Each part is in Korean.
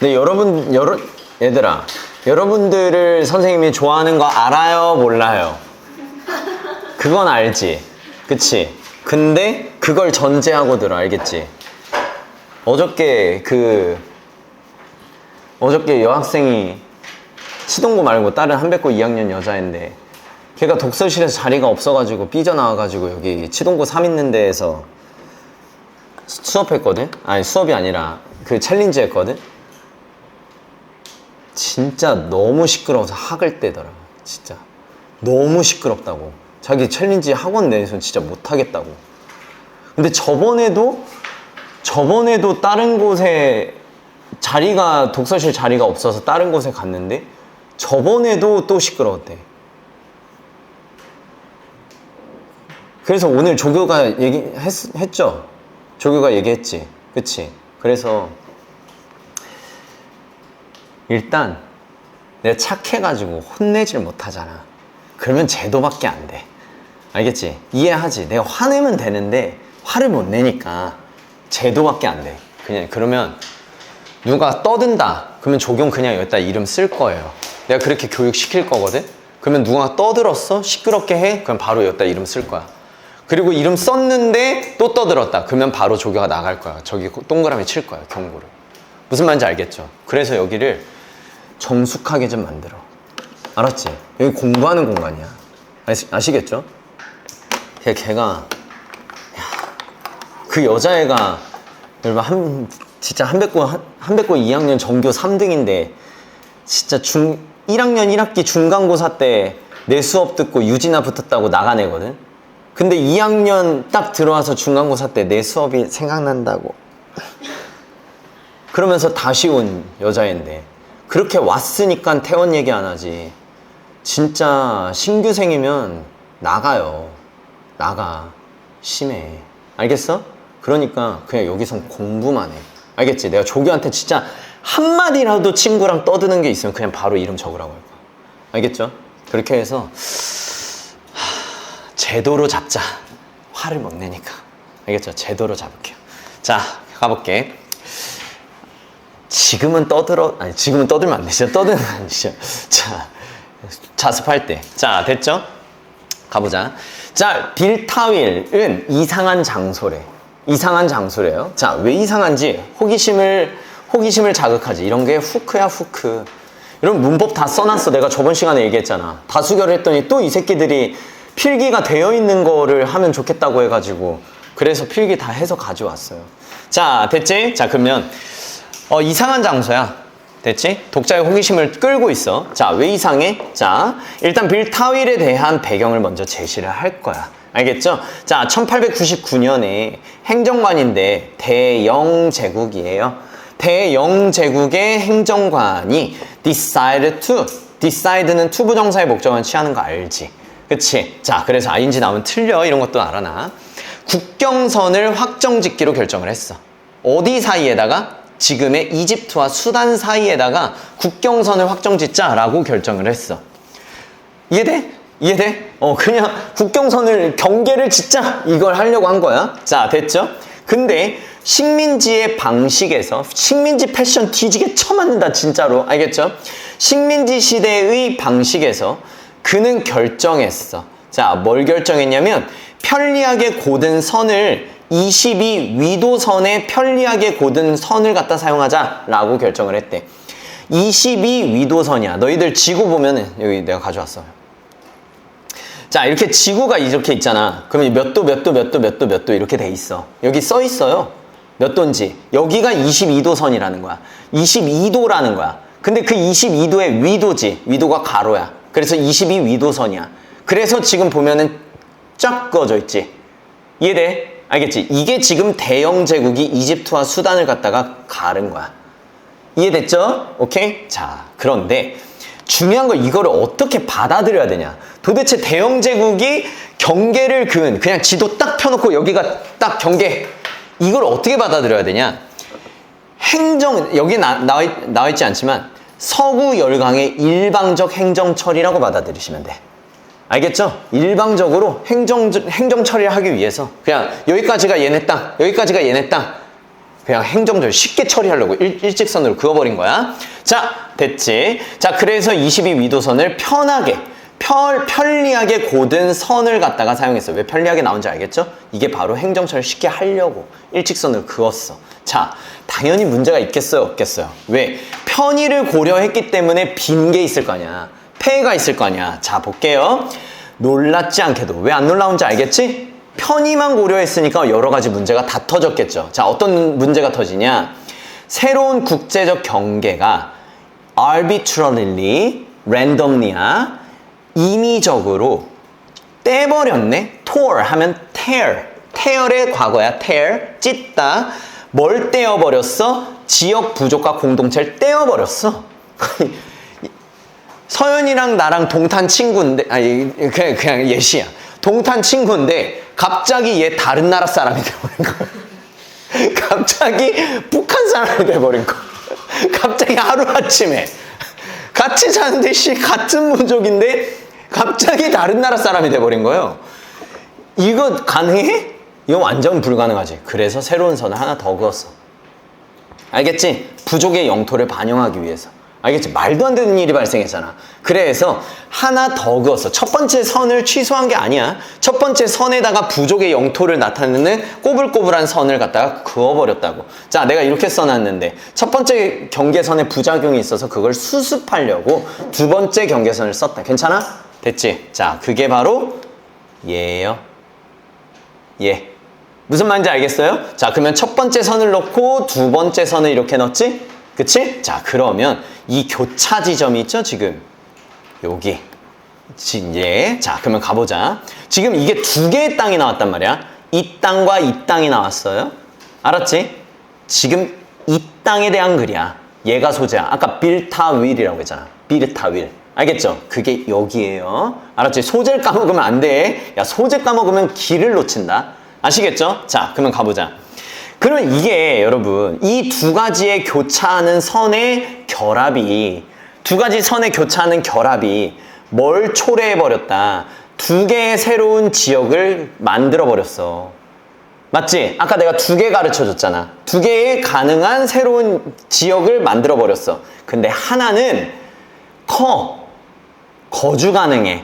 근데 얘들아, 여러분들을 선생님이 좋아하는 거 알아요? 몰라요? 그건 알지. 그치? 근데 그걸 전제하고 들어. 알겠지? 어저께 여학생이 시동고 말고 다른 한백고 2학년 여자인데 걔가 독서실에서 자리가 없어가지고 삐져나와가지고 여기 치동고 3 있는 데에서 수업했거든? 아니 수업이 아니라 그 챌린지 했거든? 진짜 너무 시끄러워서 학을 떼더라. 진짜 너무 시끄럽다고. 자기 챌린지 학원 내에서 진짜 못하겠다고. 근데 저번에도 다른 곳에 독서실 자리가 없어서 다른 곳에 갔는데 저번에도 또 시끄러웠대. 그래서 오늘 조교가 얘기했죠? 조교가 얘기했지. 그치? 그래서 일단 내가 착해가지고 혼내질 못하잖아. 그러면 제도밖에 안 돼. 알겠지? 이해하지? 내가 화내면 되는데 화를 못 내니까 제도밖에 안 돼. 그냥 그러면 누가 떠든다 그러면 조경 그냥 여기다 이름 쓸 거예요. 내가 그렇게 교육시킬 거거든? 그러면 누가 떠들었어? 시끄럽게 해? 그럼 바로 여기다 이름 쓸 거야. 그리고 이름 썼는데 또 떠들었다 그러면 바로 조교가 나갈 거야. 저기 동그라미 칠 거야. 경고를. 무슨 말인지 알겠죠? 그래서 여기를 정숙하게 좀 만들어. 알았지? 여기 공부하는 공간이야. 아시겠죠? 걔가 그 여자애가 여러분 진짜 한백고 2학년 전교 3등인데 진짜 1학년 1학기 중간고사 때 내 수업 듣고 유진아 붙었다고 나간 애거든. 근데 2학년 딱 들어와서 중간고사 때 내 수업이 생각난다고 그러면서 다시 온 여자애인데 그렇게 왔으니까 퇴원 얘기 안 하지. 진짜 신규생이면 나가요. 나가. 심해. 알겠어? 그러니까 그냥 여기선 공부만 해. 알겠지? 내가 조교한테 진짜 한마디라도 친구랑 떠드는 게 있으면 그냥 바로 이름 적으라고 할 거야. 알겠죠? 그렇게 해서 제도로 잡자. 화를 못 내니까. 알겠죠? 제도로 잡을게요. 자, 가볼게. 지금은 떠들면 안 되죠. 떠들면 안 되죠. 자, 자습할 때. 자, 됐죠? 가보자. 자, 빌타윌은 이상한 장소래. 이상한 장소래요. 자, 왜 이상한지 호기심을 자극하지. 이런 게 후크야, 후크. 여러분 문법 다 써놨어. 내가 저번 시간에 얘기했잖아. 다수결을 했더니 또 이 새끼들이 필기가 되어 있는 거를 하면 좋겠다고 해가지고 그래서 필기 다 해서 가져왔어요. 자, 됐지? 자, 그러면 이상한 장소야. 됐지? 독자의 호기심을 끌고 있어. 자, 왜 이상해? 자, 일단 빌타윌에 대한 배경을 먼저 제시를 할 거야. 알겠죠? 자, 1899년에 행정관인데 대영제국이에요. 대영제국의 행정관이 decide는 to 부정사의 목적은 취하는 거 알지? 그치? 자, 그래서 ing 나오면 틀려. 이런 것도 알아나. 국경선을 확정짓기로 결정을 했어. 어디 사이에다가? 지금의 이집트와 수단 사이에다가 국경선을 확정짓자라고 결정을 했어. 이해돼? 이해돼? 그냥 국경선을 경계를 짓자 이걸 하려고 한 거야. 자, 됐죠? 근데 식민지의 방식에서 식민지 패션 뒤지게 쳐맞는다 진짜로. 알겠죠? 식민지 시대의 방식에서 그는 결정했어. 자, 뭘 결정했냐면 편리하게 고든 선을 22위도선에 편리하게 고든 선을 갖다 사용하자라고 결정을 했대. 22위도선이야. 너희들 지구 보면은 여기 내가 가져왔어. 자, 이렇게 지구가 이렇게 있잖아. 그러면 몇 도 이렇게 돼 있어. 여기 써 있어요. 몇 도인지. 여기가 22도선이라는 거야. 22도라는 거야. 근데 그 22도의 위도지. 위도가 가로야. 그래서 22위도선이야. 그래서 지금 보면은 쫙 그어져 있지. 이해돼? 알겠지? 이게 지금 대영 제국이 이집트와 수단을 갖다가 가른 거야. 이해됐죠? 오케이? 자, 그런데 중요한 건 이거를 어떻게 받아들여야 되냐. 도대체 대영 제국이 경계를 그냥 지도 딱 펴놓고 여기가 딱 경계. 이걸 어떻게 받아들여야 되냐. 여기 나와 있지 않지만 서구 열강의 일방적 행정 처리라고 받아들이시면 돼. 알겠죠? 일방적으로 행정 처리를 하기 위해서 그냥 여기까지가 얘네 땅, 여기까지가 얘네 땅. 그냥 행정적으로 쉽게 처리하려고 일직선으로 그어버린 거야. 자, 됐지. 자, 그래서 22위도선을 편리하게 고든 선을 갖다가 사용했어. 왜 편리하게 나온지 알겠죠? 이게 바로 행정처리를 쉽게 하려고 일직선을 그었어. 자, 당연히 문제가 있겠어요, 없겠어요? 왜? 편의를 고려했기 때문에 빈 게 있을 거 아니야. 폐가 있을 거 아니야. 자, 볼게요. 놀랍지 않게도 왜 안 놀라운지 알겠지? 편의만 고려했으니까 여러 가지 문제가 다 터졌겠죠. 자, 어떤 문제가 터지냐? 새로운 국제적 경계가 arbitrarily, randomly야 임의적으로 떼버렸네. tore 하면 tear의 과거야. tear, 찢다. 뭘 떼어버렸어? 지역 부족과 공동체를 떼어버렸어. 서연이랑 나랑 동탄 친구인데, 아니 그냥 예시야. 동탄 친구인데 갑자기 얘 다른 나라 사람이 돼버린 거야. 갑자기 북한 사람이 돼버린 거야. 갑자기 하루아침에 같이 사는데 같은 민족인데 갑자기 다른 나라 사람이 돼버린 거예요. 이거 가능해? 이거 완전 불가능하지. 그래서 새로운 선을 하나 더 그었어. 알겠지? 부족의 영토를 반영하기 위해서. 알겠지? 말도 안 되는 일이 발생했잖아. 그래서 하나 더 그었어. 첫 번째 선을 취소한 게 아니야. 첫 번째 선에다가 부족의 영토를 나타내는 꼬불꼬불한 선을 갖다가 그어버렸다고. 자, 내가 이렇게 써놨는데 첫 번째 경계선에 부작용이 있어서 그걸 수습하려고 두 번째 경계선을 썼다. 괜찮아? 됐지? 자, 그게 바로 얘예요. 얘. 무슨 말인지 알겠어요? 자, 그러면 첫 번째 선을 넣고 두 번째 선을 이렇게 넣었지? 그치? 자, 그러면 이 교차 지점이 있죠, 지금? 여기. 예. 자, 그러면 가보자. 지금 이게 두 개의 땅이 나왔단 말이야. 이 땅과 이 땅이 나왔어요. 알았지? 지금 이 땅에 대한 글이야. 얘가 소재야. 아까 빌타윌이라고 했잖아. 빌타윌. 알겠죠? 그게 여기에요. 알았지? 소재를 까먹으면 안 돼. 야, 소재 까먹으면 길을 놓친다. 아시겠죠? 자, 그러면 가보자. 그러면 이게 여러분 이 두 가지의 교차하는 선의 결합이 뭘 초래해버렸다. 두 개의 새로운 지역을 만들어버렸어. 맞지? 아까 내가 두 개 가르쳐줬잖아. 두 개의 가능한 새로운 지역을 만들어버렸어. 근데 하나는 거주 가능해.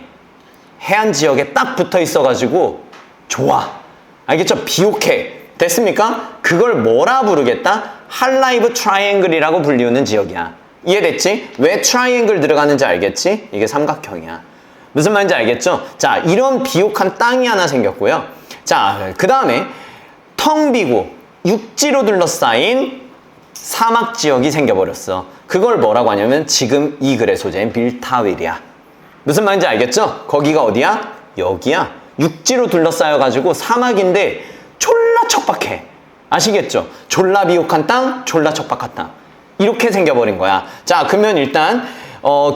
해안 지역에 딱 붙어 있어가지고 좋아. 알겠죠? 비옥해. 됐습니까? 그걸 뭐라 부르겠다? 할라이브 트라이앵글이라고 불리우는 지역이야. 이해됐지? 왜 트라이앵글 들어가는지 알겠지? 이게 삼각형이야. 무슨 말인지 알겠죠? 자, 이런 비옥한 땅이 하나 생겼고요. 자, 그 다음에 텅 비고 육지로 둘러싸인 사막 지역이 생겨버렸어. 그걸 뭐라고 하냐면 지금 이 글의 소재인 빌타윌이야. 무슨 말인지 알겠죠? 거기가 어디야? 여기야. 육지로 둘러싸여가지고 사막인데 졸라 척박해. 아시겠죠? 졸라 비옥한 땅, 졸라 척박한 땅. 이렇게 생겨버린 거야. 자, 그러면 일단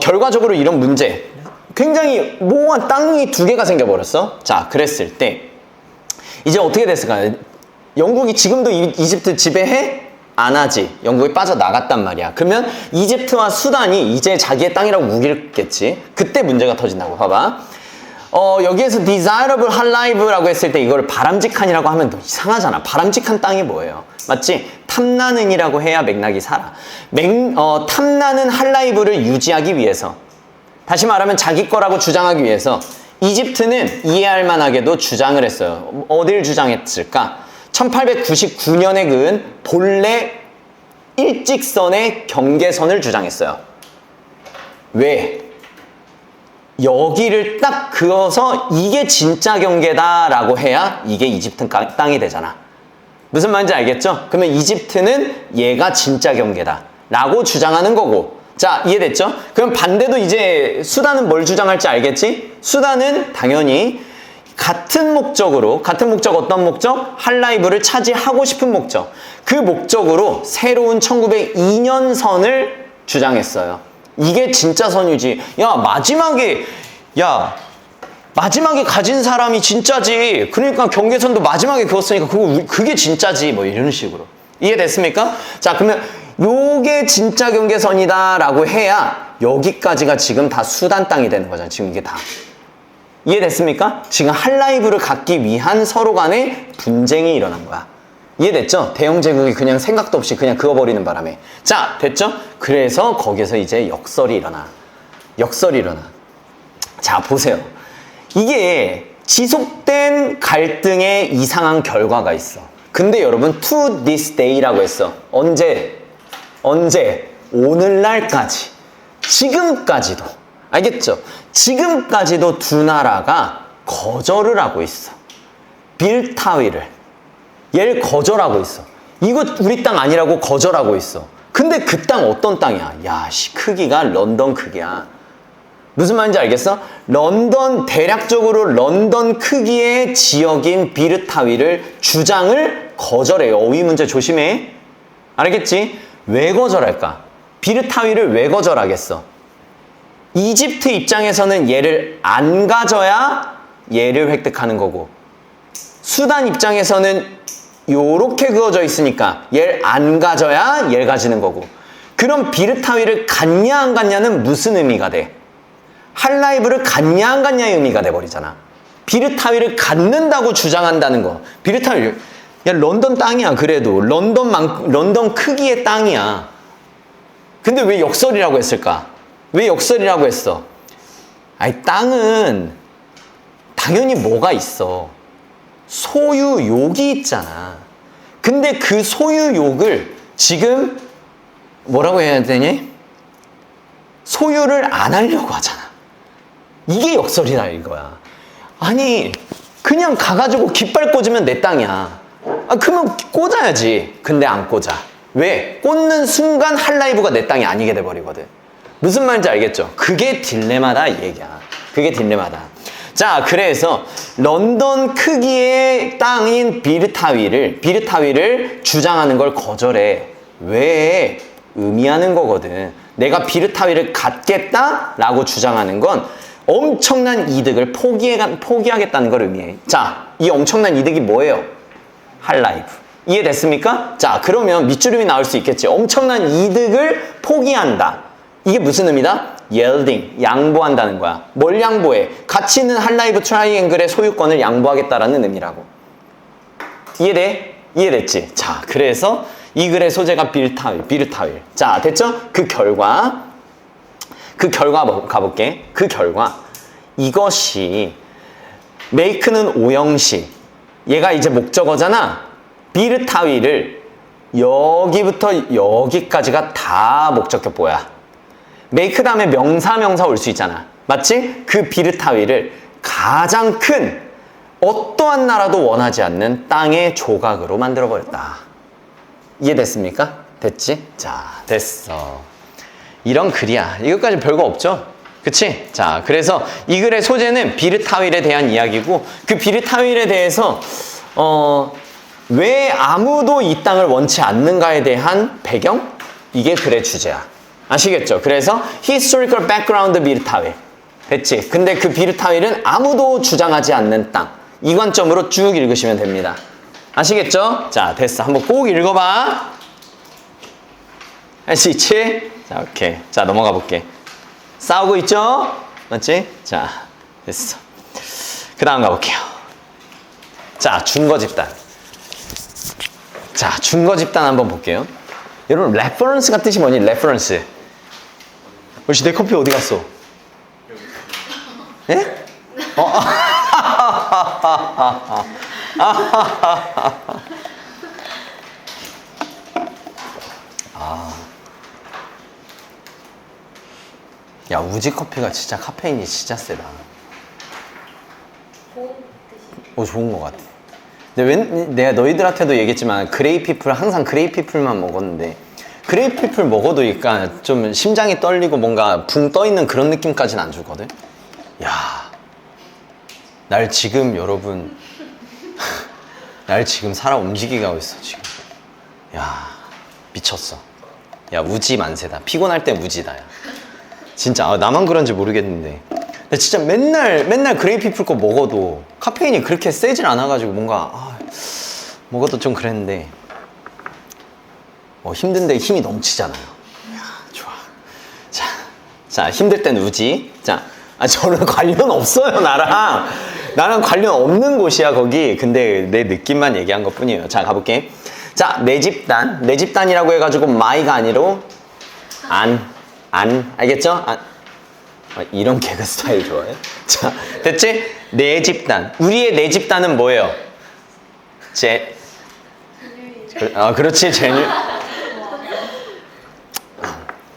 결과적으로 이런 문제. 굉장히 모호한 땅이 두 개가 생겨버렸어. 자, 그랬을 때 이제 어떻게 됐을까요? 영국이 지금도 이집트 지배해? 안 하지. 영국이 빠져나갔단 말이야. 그러면 이집트와 수단이 이제 자기의 땅이라고 우기겠지. 그때 문제가 터진다고. 봐봐. 여기에서 desirable 할라이브라고 했을 때 이걸 바람직한이라고 하면 더 이상하잖아. 바람직한 땅이 뭐예요? 맞지? 탐나는이라고 해야 맥락이 살아. 탐나는 할라이브를 유지하기 위해서, 다시 말하면 자기 거라고 주장하기 위해서 이집트는 이해할 만하게도 주장을 했어요. 어딜 주장했을까? 1899년에 그은 본래 일직선의 경계선을 주장했어요. 왜? 여기를 딱 그어서 이게 진짜 경계다라고 해야 이게 이집트 땅이 되잖아. 무슨 말인지 알겠죠? 그러면 이집트는 얘가 진짜 경계다 라고 주장하는 거고. 자, 이해됐죠? 그럼 반대도 이제 수단은 뭘 주장할지 알겠지? 수단은 당연히 같은 목적으로, 같은 목적 어떤 목적? 할라이브를 차지하고 싶은 목적. 그 목적으로 새로운 1902년 선을 주장했어요. 이게 진짜 선유지. 마지막에 가진 사람이 진짜지. 그러니까 경계선도 마지막에 그었으니까 그게 진짜지. 뭐 이런 식으로. 이해됐습니까? 자, 그러면 요게 진짜 경계선이다 라고 해야 여기까지가 지금 다 수단 땅이 되는 거잖아. 지금 이게 다. 이해됐습니까? 지금 할라이브를 갖기 위한 서로 간의 분쟁이 일어난 거야. 이해됐죠? 대영 제국이 그냥 생각도 없이 그냥 그어버리는 바람에. 자, 됐죠? 그래서 거기서 이제 역설이 일어나. 역설이 일어나. 자, 보세요. 이게 지속된 갈등의 이상한 결과가 있어. 근데 여러분, to this day라고 했어. 언제? 오늘날까지. 지금까지도. 알겠죠? 지금까지도 두 나라가 거절을 하고 있어. 빌타위를. 얘를 거절하고 있어. 이거 우리 땅 아니라고 거절하고 있어. 근데 그 땅 어떤 땅이야? 야, 크기가 런던 크기야. 무슨 말인지 알겠어? 대략적으로 런던 크기의 지역인 비르타위를 주장을 거절해요. 어휘 문제 조심해. 알겠지? 왜 거절할까? 비르타위를 왜 거절하겠어? 이집트 입장에서는 얘를 안 가져야 얘를 획득하는 거고, 수단 입장에서는 요렇게 그어져 있으니까 얘를 안 가져야 얘를 가지는 거고, 그럼 비르타위를 갖냐 안 갖냐는 무슨 의미가 돼? 할라이브를 갖냐 안 갖냐의 의미가 돼버리잖아. 비르타위를 갖는다고 주장한다는 거. 비르타위, 야, 런던 땅이야. 그래도 런던 크기의 땅이야. 근데 왜 역설이라고 했을까? 왜 역설이라고 했어? 아니, 땅은 당연히 뭐가 있어? 소유욕이 있잖아. 근데 그 소유욕을 지금 뭐라고 해야 되니? 소유를 안 하려고 하잖아. 이게 역설이라 이거야. 아니, 그냥 가가지고 깃발 꽂으면 내 땅이야. 아, 그러면 꽂아야지. 근데 안 꽂아. 왜? 꽂는 순간 할라이브가 내 땅이 아니게 돼버리거든. 무슨 말인지 알겠죠? 그게 딜레마다 이 얘기야. 그게 딜레마다. 자, 그래서 런던 크기의 땅인 비르타위를 주장하는 걸 거절해. 왜? 의미하는 거거든. 내가 비르타위를 갖겠다라고 주장하는 건 엄청난 이득을 포기하겠다는 걸 의미해. 자, 이 엄청난 이득이 뭐예요? 할라이브. 이해됐습니까? 자, 그러면 밑줄임이 나올 수 있겠지. 엄청난 이득을 포기한다. 이게 무슨 의미다? yielding, 양보한다는 거야. 뭘 양보해? 가치 있는 할라이브 트라이앵글의 소유권을 양보하겠다라는 의미라고. 이해돼? 이해됐지? 자, 그래서 이 글의 소재가 비르타윌. 자, 됐죠? 그 결과 가볼게. 그 결과 이것이 make는 오형식, 얘가 이제 목적어잖아. 비르타윌을 여기부터 여기까지가 다 목적격보야. make 다음에 명사 올 수 있잖아. 맞지? 그 비르타위를 가장 큰 어떠한 나라도 원하지 않는 땅의 조각으로 만들어버렸다. 이해됐습니까? 됐지? 자, 됐어. 이런 글이야. 이것까지 별거 없죠? 그치? 자, 그래서 이 글의 소재는 비르타윌에 대한 이야기고, 그 비르타윌에 대해서 왜 아무도 이 땅을 원치 않는가에 대한 배경? 이게 글의 주제야. 아시겠죠? 그래서 historical background 비르타윌. 됐지? 근데 그 비르타윌은 아무도 주장하지 않는 땅. 이 관점으로 쭉 읽으시면 됩니다. 아시겠죠? 자, 됐어. 한번 꼭 읽어봐. 할 수 있지? 자, 오케이. 자, 넘어가 볼게. 싸우고 있죠? 맞지? 자, 됐어. 그 다음 가볼게요. 자, 준거 집단. 자, 준거 집단 한번 볼게요. 여러분, 레퍼런스가 뜻이 뭐니? 레퍼런스. 혹시 내 커피 어디 갔어? 예? 야, 우지 커피가 진짜 카페인이 진짜 세다. 좋은 것 같아. 근데 내가 너희들한테도 얘기했지만 그레이피플, 항상 그레이피플만 먹었는데, 그레이피플 먹어도 그러니까 좀 심장이 떨리고 뭔가 붕 떠있는 그런 느낌까지는 안 주거든. 야, 날 지금 여러분 날 지금 살아 움직이게 하고 있어 지금. 야, 미쳤어. 야, 우지 만세다. 피곤할 때 우지다. 야. 진짜 나만 그런지 모르겠는데, 근데 진짜 맨날 그레이피플 거 먹어도 카페인이 그렇게 세질 않아가지고 뭔가 먹어도 좀 그랬는데, 힘든데 힘이 넘치잖아요. 이야, 좋아. 자, 힘들 땐 우지. 자, 저는 관련 없어요, 나랑 관련 없는 곳이야, 거기. 근데 내 느낌만 얘기한 것 뿐이에요. 자, 가볼게. 자, 내 집단. 내 집단이라고 해가지고 my가 아니로 안. 알겠죠? 안. 이런 개그 스타일 좋아해? 자, 됐지? 내 집단. 우리의 내 집단은 뭐예요? 그렇지.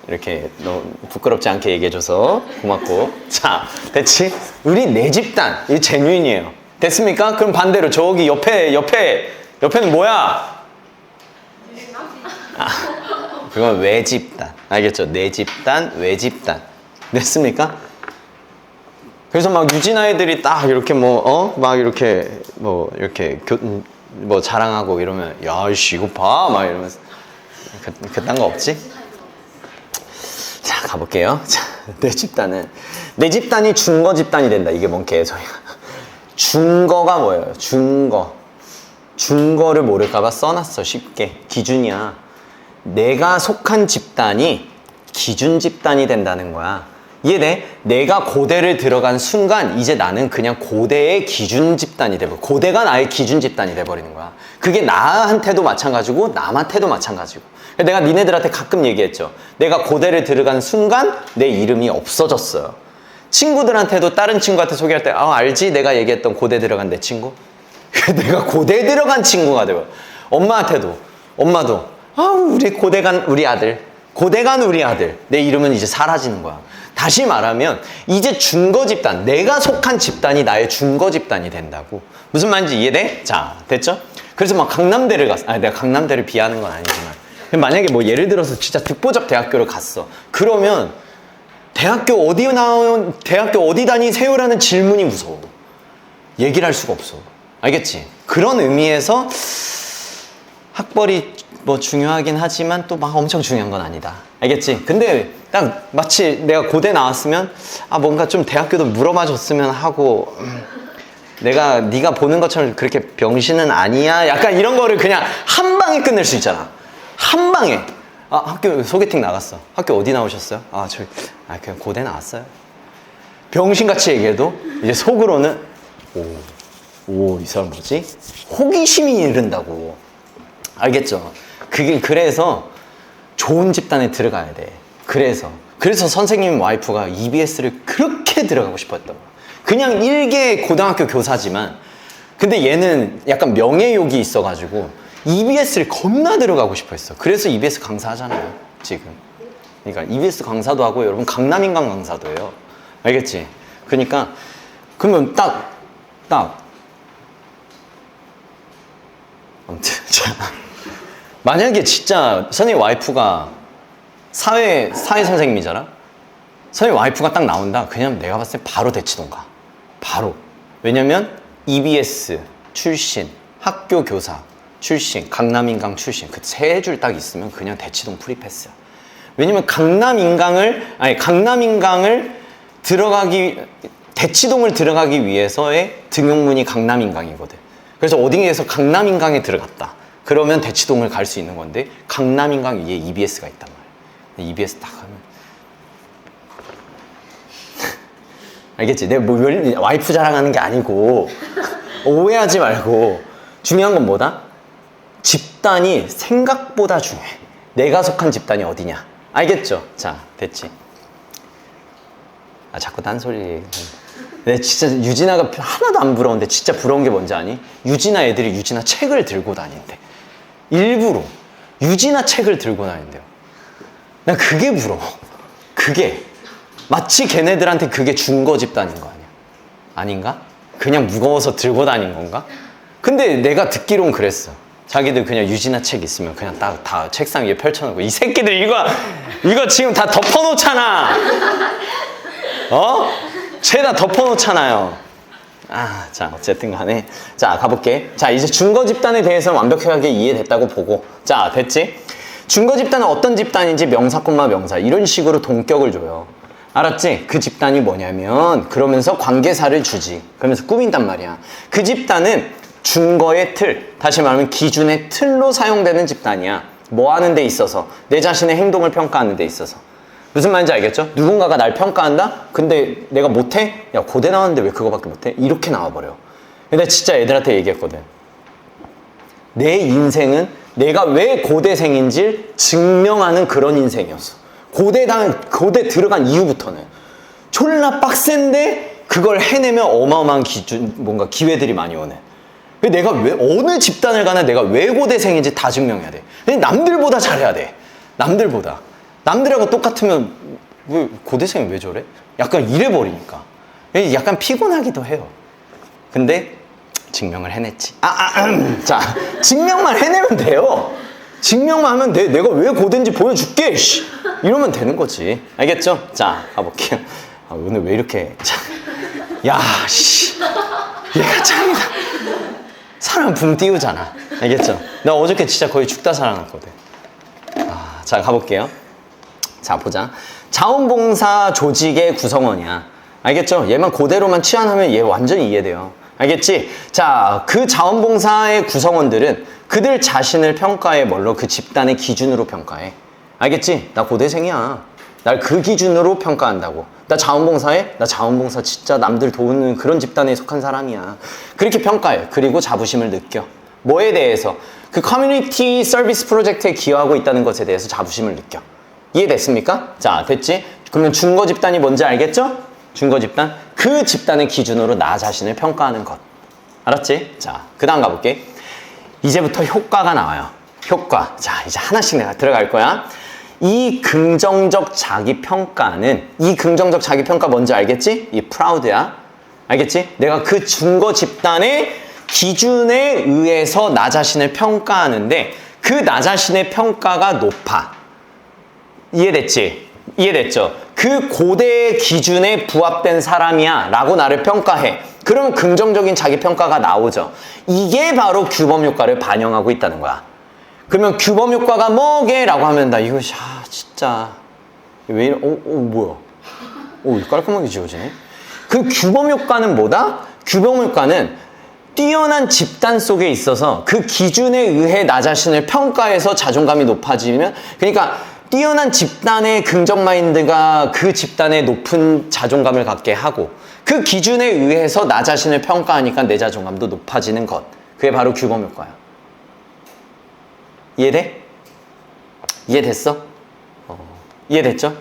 이렇게 너무 부끄럽지 않게 얘기해줘서 고맙고. 자, 됐지? 우리 내 집단. 이게 제뉴인이에요. 됐습니까? 그럼 반대로 저기 옆에는 뭐야? 그건 외 집단. 알겠죠? 내 집단, 외 집단. 됐습니까? 그래서 막 유진 아이들이 딱 이렇게 막 이렇게 이렇게 자랑하고 이러면 야, 이씨 이거 봐 막 이러면서 그딴 거 없지? 자, 가볼게요. 자, 내 집단이 준거 집단이 된다. 이게 뭔 개소리야. 준거가 뭐예요? 준거를 모를까봐 써놨어. 쉽게. 기준이야. 내가 속한 집단이 기준 집단이 된다는 거야. 이해돼? 내가 고대를 들어간 순간 이제 나는 그냥 고대의 기준 집단이 돼버려. 고대가 나의 기준 집단이 돼버리는 거야. 그게 나한테도 마찬가지고 남한테도 마찬가지고. 내가 니네들한테 가끔 얘기했죠. 내가 고대를 들어간 순간 내 이름이 없어졌어요. 친구들한테도 다른 친구한테 소개할 때 알지? 내가 얘기했던 고대 들어간 내 친구? 내가 고대 들어간 친구가 돼요. 엄마도 우리 고대간 우리 아들 내 이름은 이제 사라지는 거야. 다시 말하면 이제 준거 집단, 내가 속한 집단이 나의 준거 집단이 된다고. 무슨 말인지 이해돼? 자, 됐죠? 그래서 막 강남대를 갔어. 내가 강남대를 비하는 건 아니지만 만약에 예를 들어서 진짜 듣보잡 대학교를 갔어. 그러면 대학교 어디 다니세요라는 질문이 무서워. 얘기를 할 수가 없어. 알겠지? 그런 의미에서 학벌이 중요하긴 하지만 또 막 엄청 중요한 건 아니다. 알겠지? 근데 딱 마치 내가 고대 나왔으면 뭔가 좀 대학교도 물어봐 줬으면 하고 네가 보는 것처럼 그렇게 병신은 아니야. 약간 이런 거를 그냥 한 방에 끝낼 수 있잖아. 한 방에. 학교 소개팅 나갔어. 학교 어디 나오셨어요? 그냥 고대 나왔어요. 병신같이 얘기해도 이제 속으로는 이 사람 뭐지? 호기심이 이른다고. 알겠죠? 그래서 좋은 집단에 들어가야 돼. 그래서 선생님 와이프가 EBS를 그렇게 들어가고 싶어 했던 거야. 그냥 일개 고등학교 교사지만 근데 얘는 약간 명예욕이 있어가지고 EBS를 겁나 들어가고 싶어 했어. 그래서 EBS 강사하잖아요, 지금. 그러니까 EBS 강사도 하고 여러분 강남인강 강사도 해요. 알겠지? 그러니까 그러면 딱 아무튼 만약에 진짜 선생님 와이프가 사회 선생님이잖아? 선생님 와이프가 딱 나온다? 그냥 내가 봤을 때 바로 대치동 가. 바로. 왜냐면 EBS 출신, 학교 교사 출신, 강남인강 출신 그 세 줄 딱 있으면 그냥 대치동 프리패스야. 왜냐면 강남인강을 대치동을 들어가기 위해서의 등용문이 강남인강이거든. 그래서 어딘가에서 강남인강에 들어갔다. 그러면 대치동을 갈 수 있는 건데 강남인강 위에 EBS가 있단 말이야. EBS 딱 하면 알겠지? 내가 와이프 자랑하는 게 아니고 오해하지 말고 중요한 건 뭐다? 집단이 생각보다 중요해. 내가 속한 집단이 어디냐? 알겠죠? 자, 됐지? 자꾸 딴소리. 근데 진짜 유진아가 하나도 안 부러운데 진짜 부러운 게 뭔지 아니? 유진아 애들이 유진아 책을 들고 다닌대. 일부러 유진아 책을 들고 다닌대요. 난 그게 부러워. 그게 마치 걔네들한테 그게 준거 집단인 거 아니야? 아닌가? 그냥 무거워서 들고 다닌 건가? 근데 내가 듣기로는 그랬어. 자기들 그냥 유진아 책 있으면 그냥 다 책상 위에 펼쳐놓고 이 새끼들 이거 지금 다 덮어놓잖아. 죄다 덮어놓잖아요. 자, 어쨌든 간에. 자, 가볼게. 자, 이제 준거 집단에 대해서는 완벽하게 이해됐다고 보고. 자, 됐지? 준거 집단은 어떤 집단인지 명사, 명사. 이런 식으로 동격을 줘요. 알았지? 그 집단이 뭐냐면, 그러면서 관계사를 주지. 그러면서 꾸민단 말이야. 그 집단은 준거의 틀, 다시 말하면 기준의 틀로 사용되는 집단이야. 뭐 하는 데 있어서, 내 자신의 행동을 평가하는 데 있어서. 무슨 말인지 알겠죠? 누군가가 날 평가한다? 근데 내가 못해? 야, 고대 나왔는데 왜 그거밖에 못해? 이렇게 나와버려. 근데 진짜 애들한테 얘기했거든. 내 인생은 내가 왜 고대생인지 증명하는 그런 인생이었어. 고대 들어간 이후부터는 졸라 빡센데 그걸 해내면 어마어마한 뭔가 기회들이 많이 오네. 내가 왜 어느 집단을 가나 내가 왜 고대생인지 다 증명해야 돼. 남들보다 잘해야 돼. 남들하고 똑같으면 왜 고대생이 왜 저래? 약간 이래버리니까 약간 피곤하기도 해요. 근데 증명을 해냈지. 자, 증명만 해내면 돼요. 증명만 하면 돼. 내가 왜 고대인지 보여줄게. 이러면 되는 거지. 알겠죠? 자, 가볼게요. 오늘 왜 이렇게 야, 얘가 짱이다. 사람 붕 띄우잖아. 알겠죠? 나 어저께 진짜 거의 죽다 살아났거든. 자, 가볼게요. 자, 보자. 자원봉사 조직의 구성원이야. 알겠죠? 얘만 그대로만 치환하면 얘 완전히 이해돼요. 알겠지? 자, 그 자원봉사의 구성원들은 그들 자신을 평가해. 뭘로? 그 집단의 기준으로 평가해. 알겠지? 나 고대생이야. 날 그 기준으로 평가한다고. 나 자원봉사해? 나 자원봉사 진짜 남들 도우는 그런 집단에 속한 사람이야. 그렇게 평가해. 그리고 자부심을 느껴. 뭐에 대해서? 그 커뮤니티 서비스 프로젝트에 기여하고 있다는 것에 대해서 자부심을 느껴. 이해됐습니까? 자, 됐지? 그러면 준거 집단이 뭔지 알겠죠? 준거 집단? 그 집단의 기준으로 나 자신을 평가하는 것. 알았지? 자, 그 다음 가볼게. 이제부터 효과가 나와요. 효과. 자, 이제 하나씩 내가 들어갈 거야. 이 긍정적 자기평가는, 이 긍정적 자기평가 뭔지 알겠지? 이 프라우드야. 알겠지? 내가 그 준거 집단의 기준에 의해서 나 자신을 평가하는데 그 나 자신의 평가가 높아. 이해됐지? 이해됐죠? 그 고대 기준에 부합된 사람이야 라고 나를 평가해. 그러면 긍정적인 자기평가가 나오죠. 이게 바로 규범 효과를 반영하고 있다는 거야. 그러면 규범 효과가 뭐게? 라고 하면 나 이거 진짜 왜 이래? 뭐야? 깔끔하게 지워지네. 그 규범 효과는 뭐다? 규범 효과는 뛰어난 집단 속에 있어서 그 기준에 의해 나 자신을 평가해서 자존감이 높아지면, 그러니까 뛰어난 집단의 긍정 마인드가 그 집단의 높은 자존감을 갖게 하고 그 기준에 의해서 나 자신을 평가하니까 내 자존감도 높아지는 것. 그게 바로 규범 효과야. 이해돼? 이해됐어? 이해됐죠?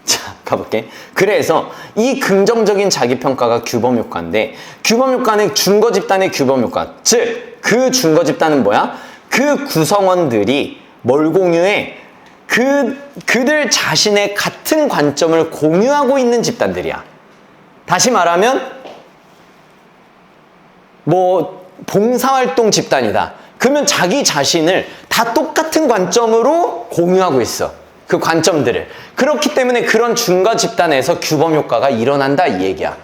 자, 가볼게. 그래서 이 긍정적인 자기평가가 규범 효과인데, 규범 효과는 준거 집단의 규범 효과. 즉, 그 준거 집단은 뭐야? 그 구성원들이 뭘 공유해? 그들 자신의 같은 관점을 공유하고 있는 집단들이야. 다시 말하면 뭐 봉사활동 집단이다. 그러면 자기 자신을 다 똑같은 관점으로 공유하고 있어. 그 관점들을. 그렇기 때문에 그런 준거 집단에서 규범 효과가 일어난다 이 얘기야.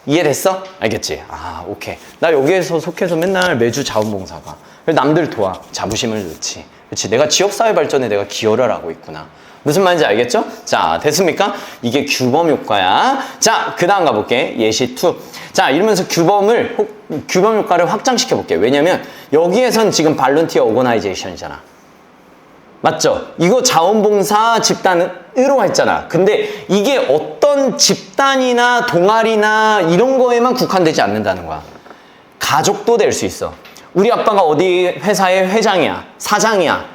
이해됐어? 알겠지? 오케이. 나 여기에서 속해서 맨날 매주 자원봉사가. 남들 도와. 자부심을 넣지. 그렇지. 내가 지역사회 발전에 내가 기여를 하고 있구나. 무슨 말인지 알겠죠? 자, 됐습니까? 이게 규범 효과야. 자, 그 다음 가볼게. 예시 2. 자, 이러면서 규범 효과를 확장시켜 볼게. 왜냐면 여기에선 지금 발런티어 오거나이제이션이잖아. 맞죠? 이거 자원봉사 집단으로 했잖아. 근데 이게 어떤 집단이나 동아리나 이런 거에만 국한되지 않는다는 거야. 가족도 될 수 있어. 우리 아빠가 어디 회사의 회장이야, 사장이야.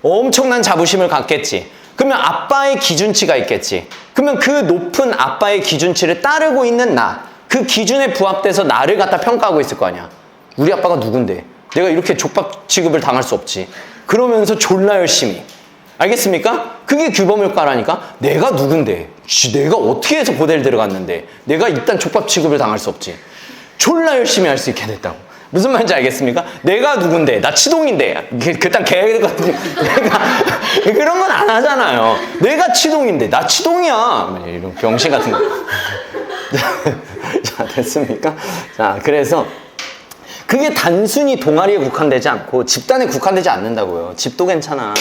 엄청난 자부심을 갖겠지. 그러면 아빠의 기준치가 있겠지. 그러면 그 높은 아빠의 기준치를 따르고 있는 나, 그 기준에 부합돼서 나를 갖다 평가하고 있을 거 아니야. 우리 아빠가 누군데? 내가 이렇게 족밥 취급을 당할 수 없지. 그러면서 졸라 열심히. 알겠습니까? 그게 규범 효과라니까. 내가 누군데? 내가 어떻게 해서 고대를 들어갔는데? 내가 일단 족밥 취급을 당할 수 없지. 졸라 열심히 할 수 있게 됐다고. 무슨 말인지 알겠습니까? 내가 누군데? 나 치동인데. 그딴 개 같은 내가 그런 건 안 하잖아요. 내가 치동인데 나 치동이야. 이런 병신 같은 거. 자, 됐습니까? 자, 그래서 그게 단순히 동아리에 국한되지 않고 집단에 국한되지 않는다고요. 집도 괜찮아.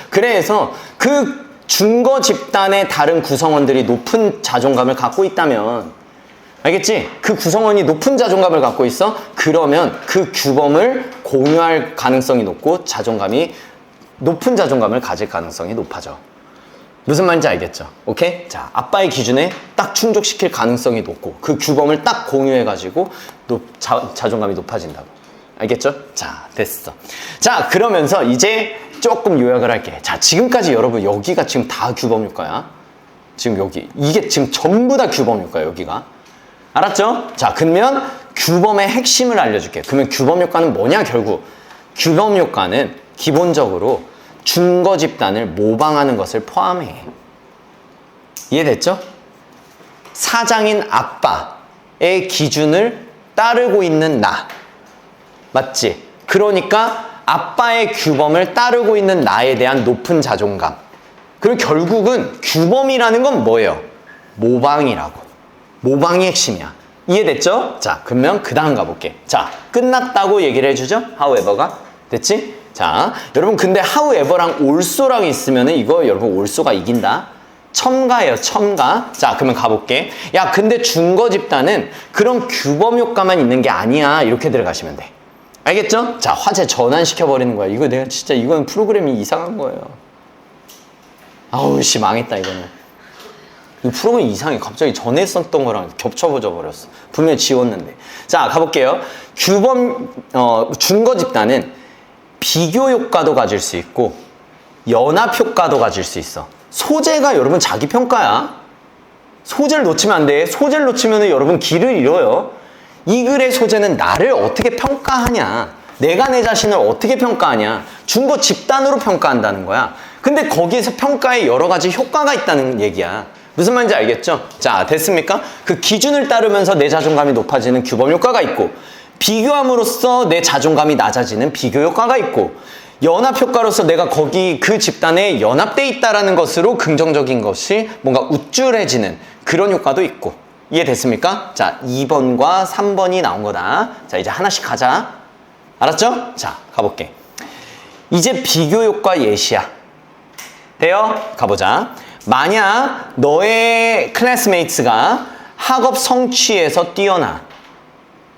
그래서 그 준거 집단의 다른 구성원들이 높은 자존감을 갖고 있다면, 알겠지? 그 구성원이 높은 자존감을 갖고 있어? 그러면 그 규범을 공유할 가능성이 높고 높은 자존감을 가질 가능성이 높아져. 무슨 말인지 알겠죠? 오케이? 자, 아빠의 기준에 딱 충족시킬 가능성이 높고 그 규범을 딱 공유해가지고 자존감이 높아진다고. 알겠죠? 자, 됐어. 자, 그러면서 이제 조금 요약을 할게. 자, 지금까지 여러분 여기가 지금 다 규범효과야. 지금 여기. 이게 지금 전부 다 규범효과야, 여기가. 알았죠? 자, 그러면 규범의 핵심을 알려줄게. 그러면 규범효과는 뭐냐, 결국. 규범효과는 기본적으로 준거 집단을 모방하는 것을 포함해. 이해됐죠? 사장인 아빠의 기준을 따르고 있는 나. 맞지? 그러니까 아빠의 규범을 따르고 있는 나에 대한 높은 자존감. 그리고 결국은 규범이라는 건 뭐예요? 모방이라고. 모방이 핵심이야. 이해됐죠? 자, 그러면 그 다음 가볼게. 자, 끝났다고 얘기를 해주죠? however가. 됐지? 자, 여러분 근데 however랑 also랑 있으면은 이거 여러분 also가 이긴다. 첨가예요, 첨가. 자, 그러면 가볼게. 야, 근데 준거 집단은 그런 규범 효과만 있는 게 아니야. 이렇게 들어가시면 돼. 알겠죠? 자, 화제 전환시켜버리는 거야. 이거 내가 진짜, 이건 프로그램이 이상한 거예요. 아우, 씨, 망했다, 이거는. 이 프로그램이 이상해. 갑자기 전에 썼던 거랑 겹쳐져 버렸어. 분명히 지웠는데. 자, 가볼게요. 준거 집단은 비교 효과도 가질 수 있고, 연합 효과도 가질 수 있어. 소재가 여러분 자기 평가야. 소재를 놓치면 안 돼. 소재를 놓치면 여러분 길을 잃어요. 이 글의 소재는 나를 어떻게 평가하냐, 내가 내 자신을 어떻게 평가하냐, 준거 집단으로 평가한다는 거야. 근데 거기에서 평가에 여러 가지 효과가 있다는 얘기야. 무슨 말인지 알겠죠? 자, 됐습니까? 그 기준을 따르면서 내 자존감이 높아지는 규범 효과가 있고, 비교함으로써 내 자존감이 낮아지는 비교 효과가 있고, 연합 효과로서 내가 거기 그 집단에 연합돼 있다라는 것으로 긍정적인 것이 뭔가 우쭐해지는 그런 효과도 있고. 이해됐습니까? 자, 2번과 3번이 나온 거다. 자, 이제 하나씩 가자. 알았죠? 자, 가볼게. 이제 비교 효과 예시야. 돼요? 가보자. 만약 너의 클래스메이트가 학업 성취에서 뛰어나.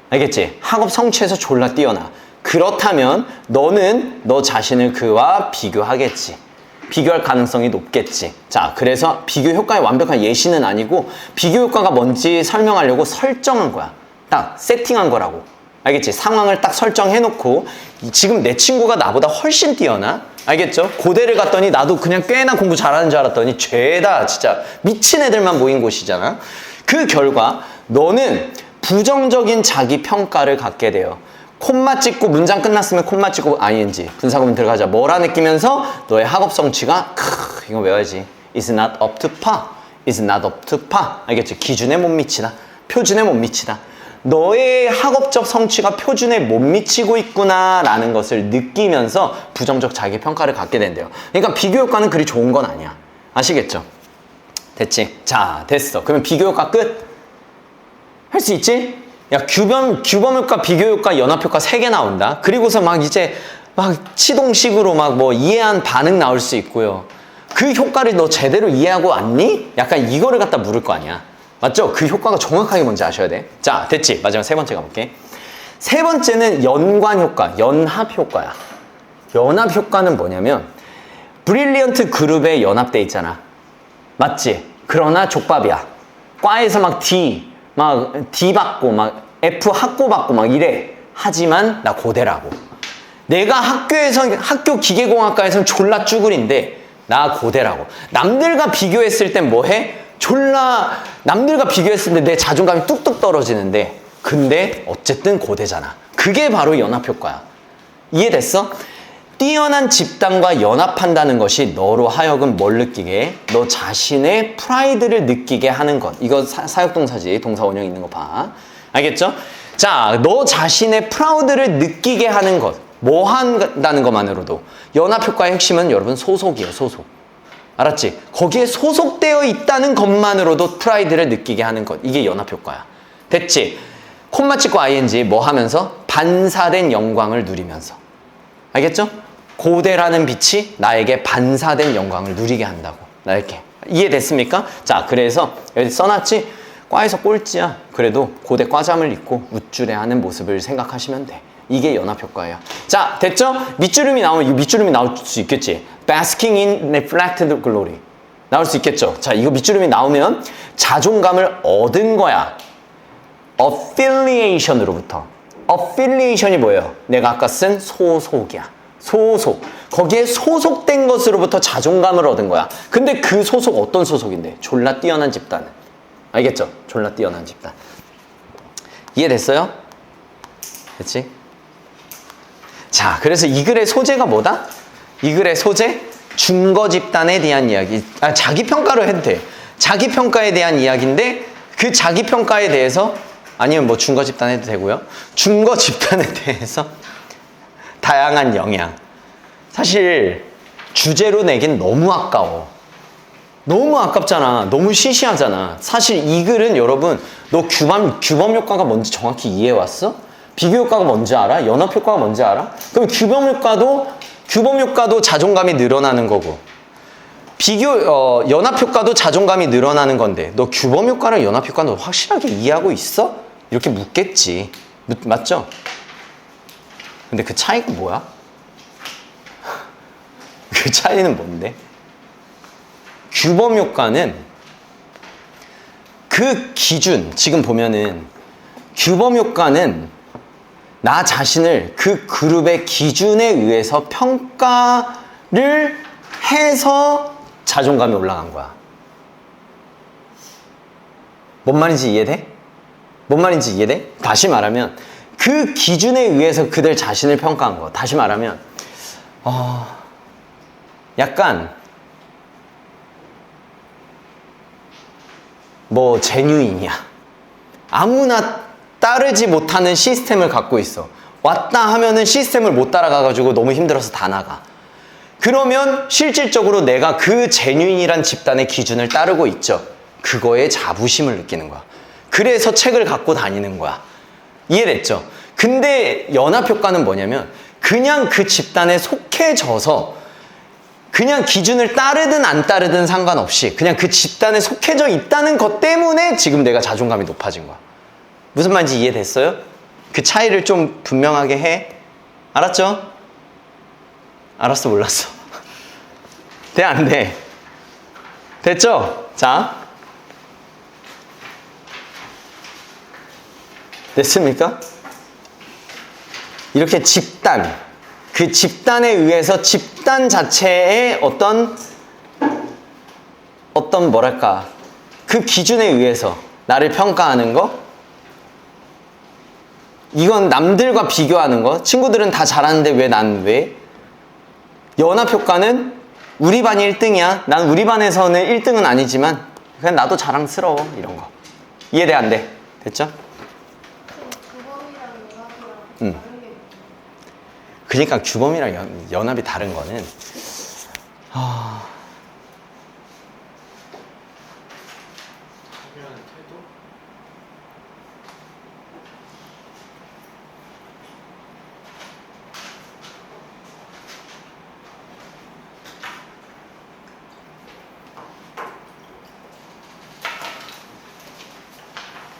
알겠지? 학업 성취에서 졸라 뛰어나. 그렇다면 너는 너 자신을 그와 비교하겠지. 비교할 가능성이 높겠지. 자, 그래서 비교 효과의 완벽한 예시는 아니고 비교 효과가 뭔지 설명하려고 설정한 거야. 딱 세팅한 거라고. 알겠지? 상황을 딱 설정해놓고 지금 내 친구가 나보다 훨씬 뛰어나? 알겠죠? 고대를 갔더니 나도 그냥 꽤나 공부 잘하는 줄 알았더니 죄다 진짜 미친 애들만 모인 곳이잖아. 그 결과 너는 부정적인 자기 평가를 갖게 돼요. 콤마 찍고 문장 끝났으면 콤마 찍고 ing 분사구문 들어가자 뭐라 느끼면서 너의 학업 성취가 이거 외워야지. is not up to par. is not up to par. 알겠지? 기준에 못 미치다. 표준에 못 미치다. 너의 학업적 성취가 표준에 못 미치고 있구나 라는 것을 느끼면서 부정적 자기 평가를 갖게 된대요. 그러니까 비교 효과는 그리 좋은 건 아니야. 아시겠죠? 됐지? 자, 됐어. 그러면 비교 효과 끝? 할 수 있지? 야, 규범 효과, 비교 효과, 연합 효과 3개 나온다. 그리고서 막 이제 막 치동식으로 막 뭐 이해한 반응 나올 수 있고요. 그 효과를 너 제대로 이해하고 왔니? 약간 이거를 갖다 물을 거 아니야. 맞죠? 그 효과가 정확하게 뭔지 아셔야 돼. 자, 됐지? 마지막 3번째 가볼게. 3번째는 연관 효과, 연합 효과야. 연합 효과는 뭐냐면 브릴리언트 그룹에 연합돼 있잖아. 맞지? 그러나 족밥이야. 과에서 막 D 받고 막 F 학고 받고 막 이래. 하지만 나 고대라고. 내가 학교 기계공학과에서는 졸라 쭈구리인데 나 고대라고. 남들과 비교했을 땐 뭐해? 졸라 남들과 비교했을 때 내 자존감이 뚝뚝 떨어지는데 근데 어쨌든 고대잖아. 그게 바로 연합효과야. 이해됐어? 뛰어난 집단과 연합한다는 것이 너로 하여금 뭘 느끼게 해? 너 자신의 프라이드를 느끼게 하는 것. 이거 사역동사지. 동사 원형 있는 거 봐. 알겠죠? 자, 너 자신의 프라우드를 느끼게 하는 것. 뭐 한다는 것만으로도. 연합효과의 핵심은 여러분 소속이에요. 소속. 알았지? 거기에 소속되어 있다는 것만으로도 프라이드를 느끼게 하는 것. 이게 연합효과야. 됐지? 콤마 찍고 ing 뭐 하면서? 반사된 영광을 누리면서. 알겠죠? 고대라는 빛이 나에게 반사된 영광을 누리게 한다고. 나에게. 이해됐습니까? 자, 그래서 여기 써놨지? 과에서 꼴찌야. 그래도 고대 과잠을 입고 우쭐해하는 모습을 생각하시면 돼. 이게 연합효과예요. 자, 됐죠? 밑주름이 나오면 이 밑주름이 나올 수 있겠지. Basking in reflected glory. 나올 수 있겠죠? 자, 이거 밑주름이 나오면 자존감을 얻은 거야. affiliation으로부터. affiliation이 뭐예요? 내가 아까 쓴 소속이야. 소속. 거기에 소속된 것으로부터 자존감을 얻은 거야. 근데 그 소속 어떤 소속인데? 졸라 뛰어난 집단. 알겠죠? 졸라 뛰어난 집단. 이해됐어요? 됐지? 자, 그래서 이 글의 소재가 뭐다? 이 글의 소재? 준거 집단에 대한 이야기. 자기평가로 해도 돼. 자기평가에 대한 이야기인데 그 자기평가에 대해서 아니면 뭐 준거 집단 해도 되고요. 준거 집단에 대해서 다양한 영향. 사실 주제로 내긴 너무 아까워. 너무 아깝잖아. 너무 시시하잖아. 사실 이 글은 여러분 너 규범 효과가 뭔지 정확히 이해해 왔어? 비교 효과가 뭔지 알아? 연합 효과가 뭔지 알아? 그럼 규범 효과도 자존감이 늘어나는 거고 연합 효과도 자존감이 늘어나는 건데 너 규범 효과랑 연합 효과는 확실하게 이해하고 있어? 이렇게 묻겠지. 맞죠? 근데 그 차이가 뭐야? 그 차이는 뭔데? 규범 효과는 그 기준, 지금 보면은 규범 효과는 나 자신을 그 그룹의 기준에 의해서 평가를 해서 자존감이 올라간 거야. 뭔 말인지 이해돼? 뭔 말인지 이해돼? 다시 말하면 그 기준에 의해서 그들 자신을 평가한 거. 다시 말하면 약간 뭐 제뉴인이야. 아무나 따르지 못하는 시스템을 갖고 있어. 왔다 하면은 시스템을 못 따라가가지고 너무 힘들어서 다 나가. 그러면 실질적으로 내가 그 제뉴인이란 집단의 기준을 따르고 있죠. 그거에 자부심을 느끼는 거야. 그래서 책을 갖고 다니는 거야. 이해됐죠? 근데 연합효과는 뭐냐면 그냥 그 집단에 속해져서 그냥 기준을 따르든 안 따르든 상관없이 그냥 그 집단에 속해져 있다는 것 때문에 지금 내가 자존감이 높아진 거야. 무슨 말인지 이해됐어요? 그 차이를 좀 분명하게 해. 알았죠? 알았어, 몰랐어? 돼, 안 돼? 됐죠? 자. 됐습니까? 이렇게 집단, 그 집단에 의해서 집단 자체의 어떤 뭐랄까, 그 기준에 의해서 나를 평가하는 거, 이건 남들과 비교하는 거. 친구들은 다 잘하는데 왜 난 왜? 연합효과는 우리 반이 1등이야. 난 우리 반에서는 1등은 아니지만 그냥 나도 자랑스러워. 이런 거. 이해돼, 안 돼? 됐죠? 그러니까 규범이랑 연합이 다른 거는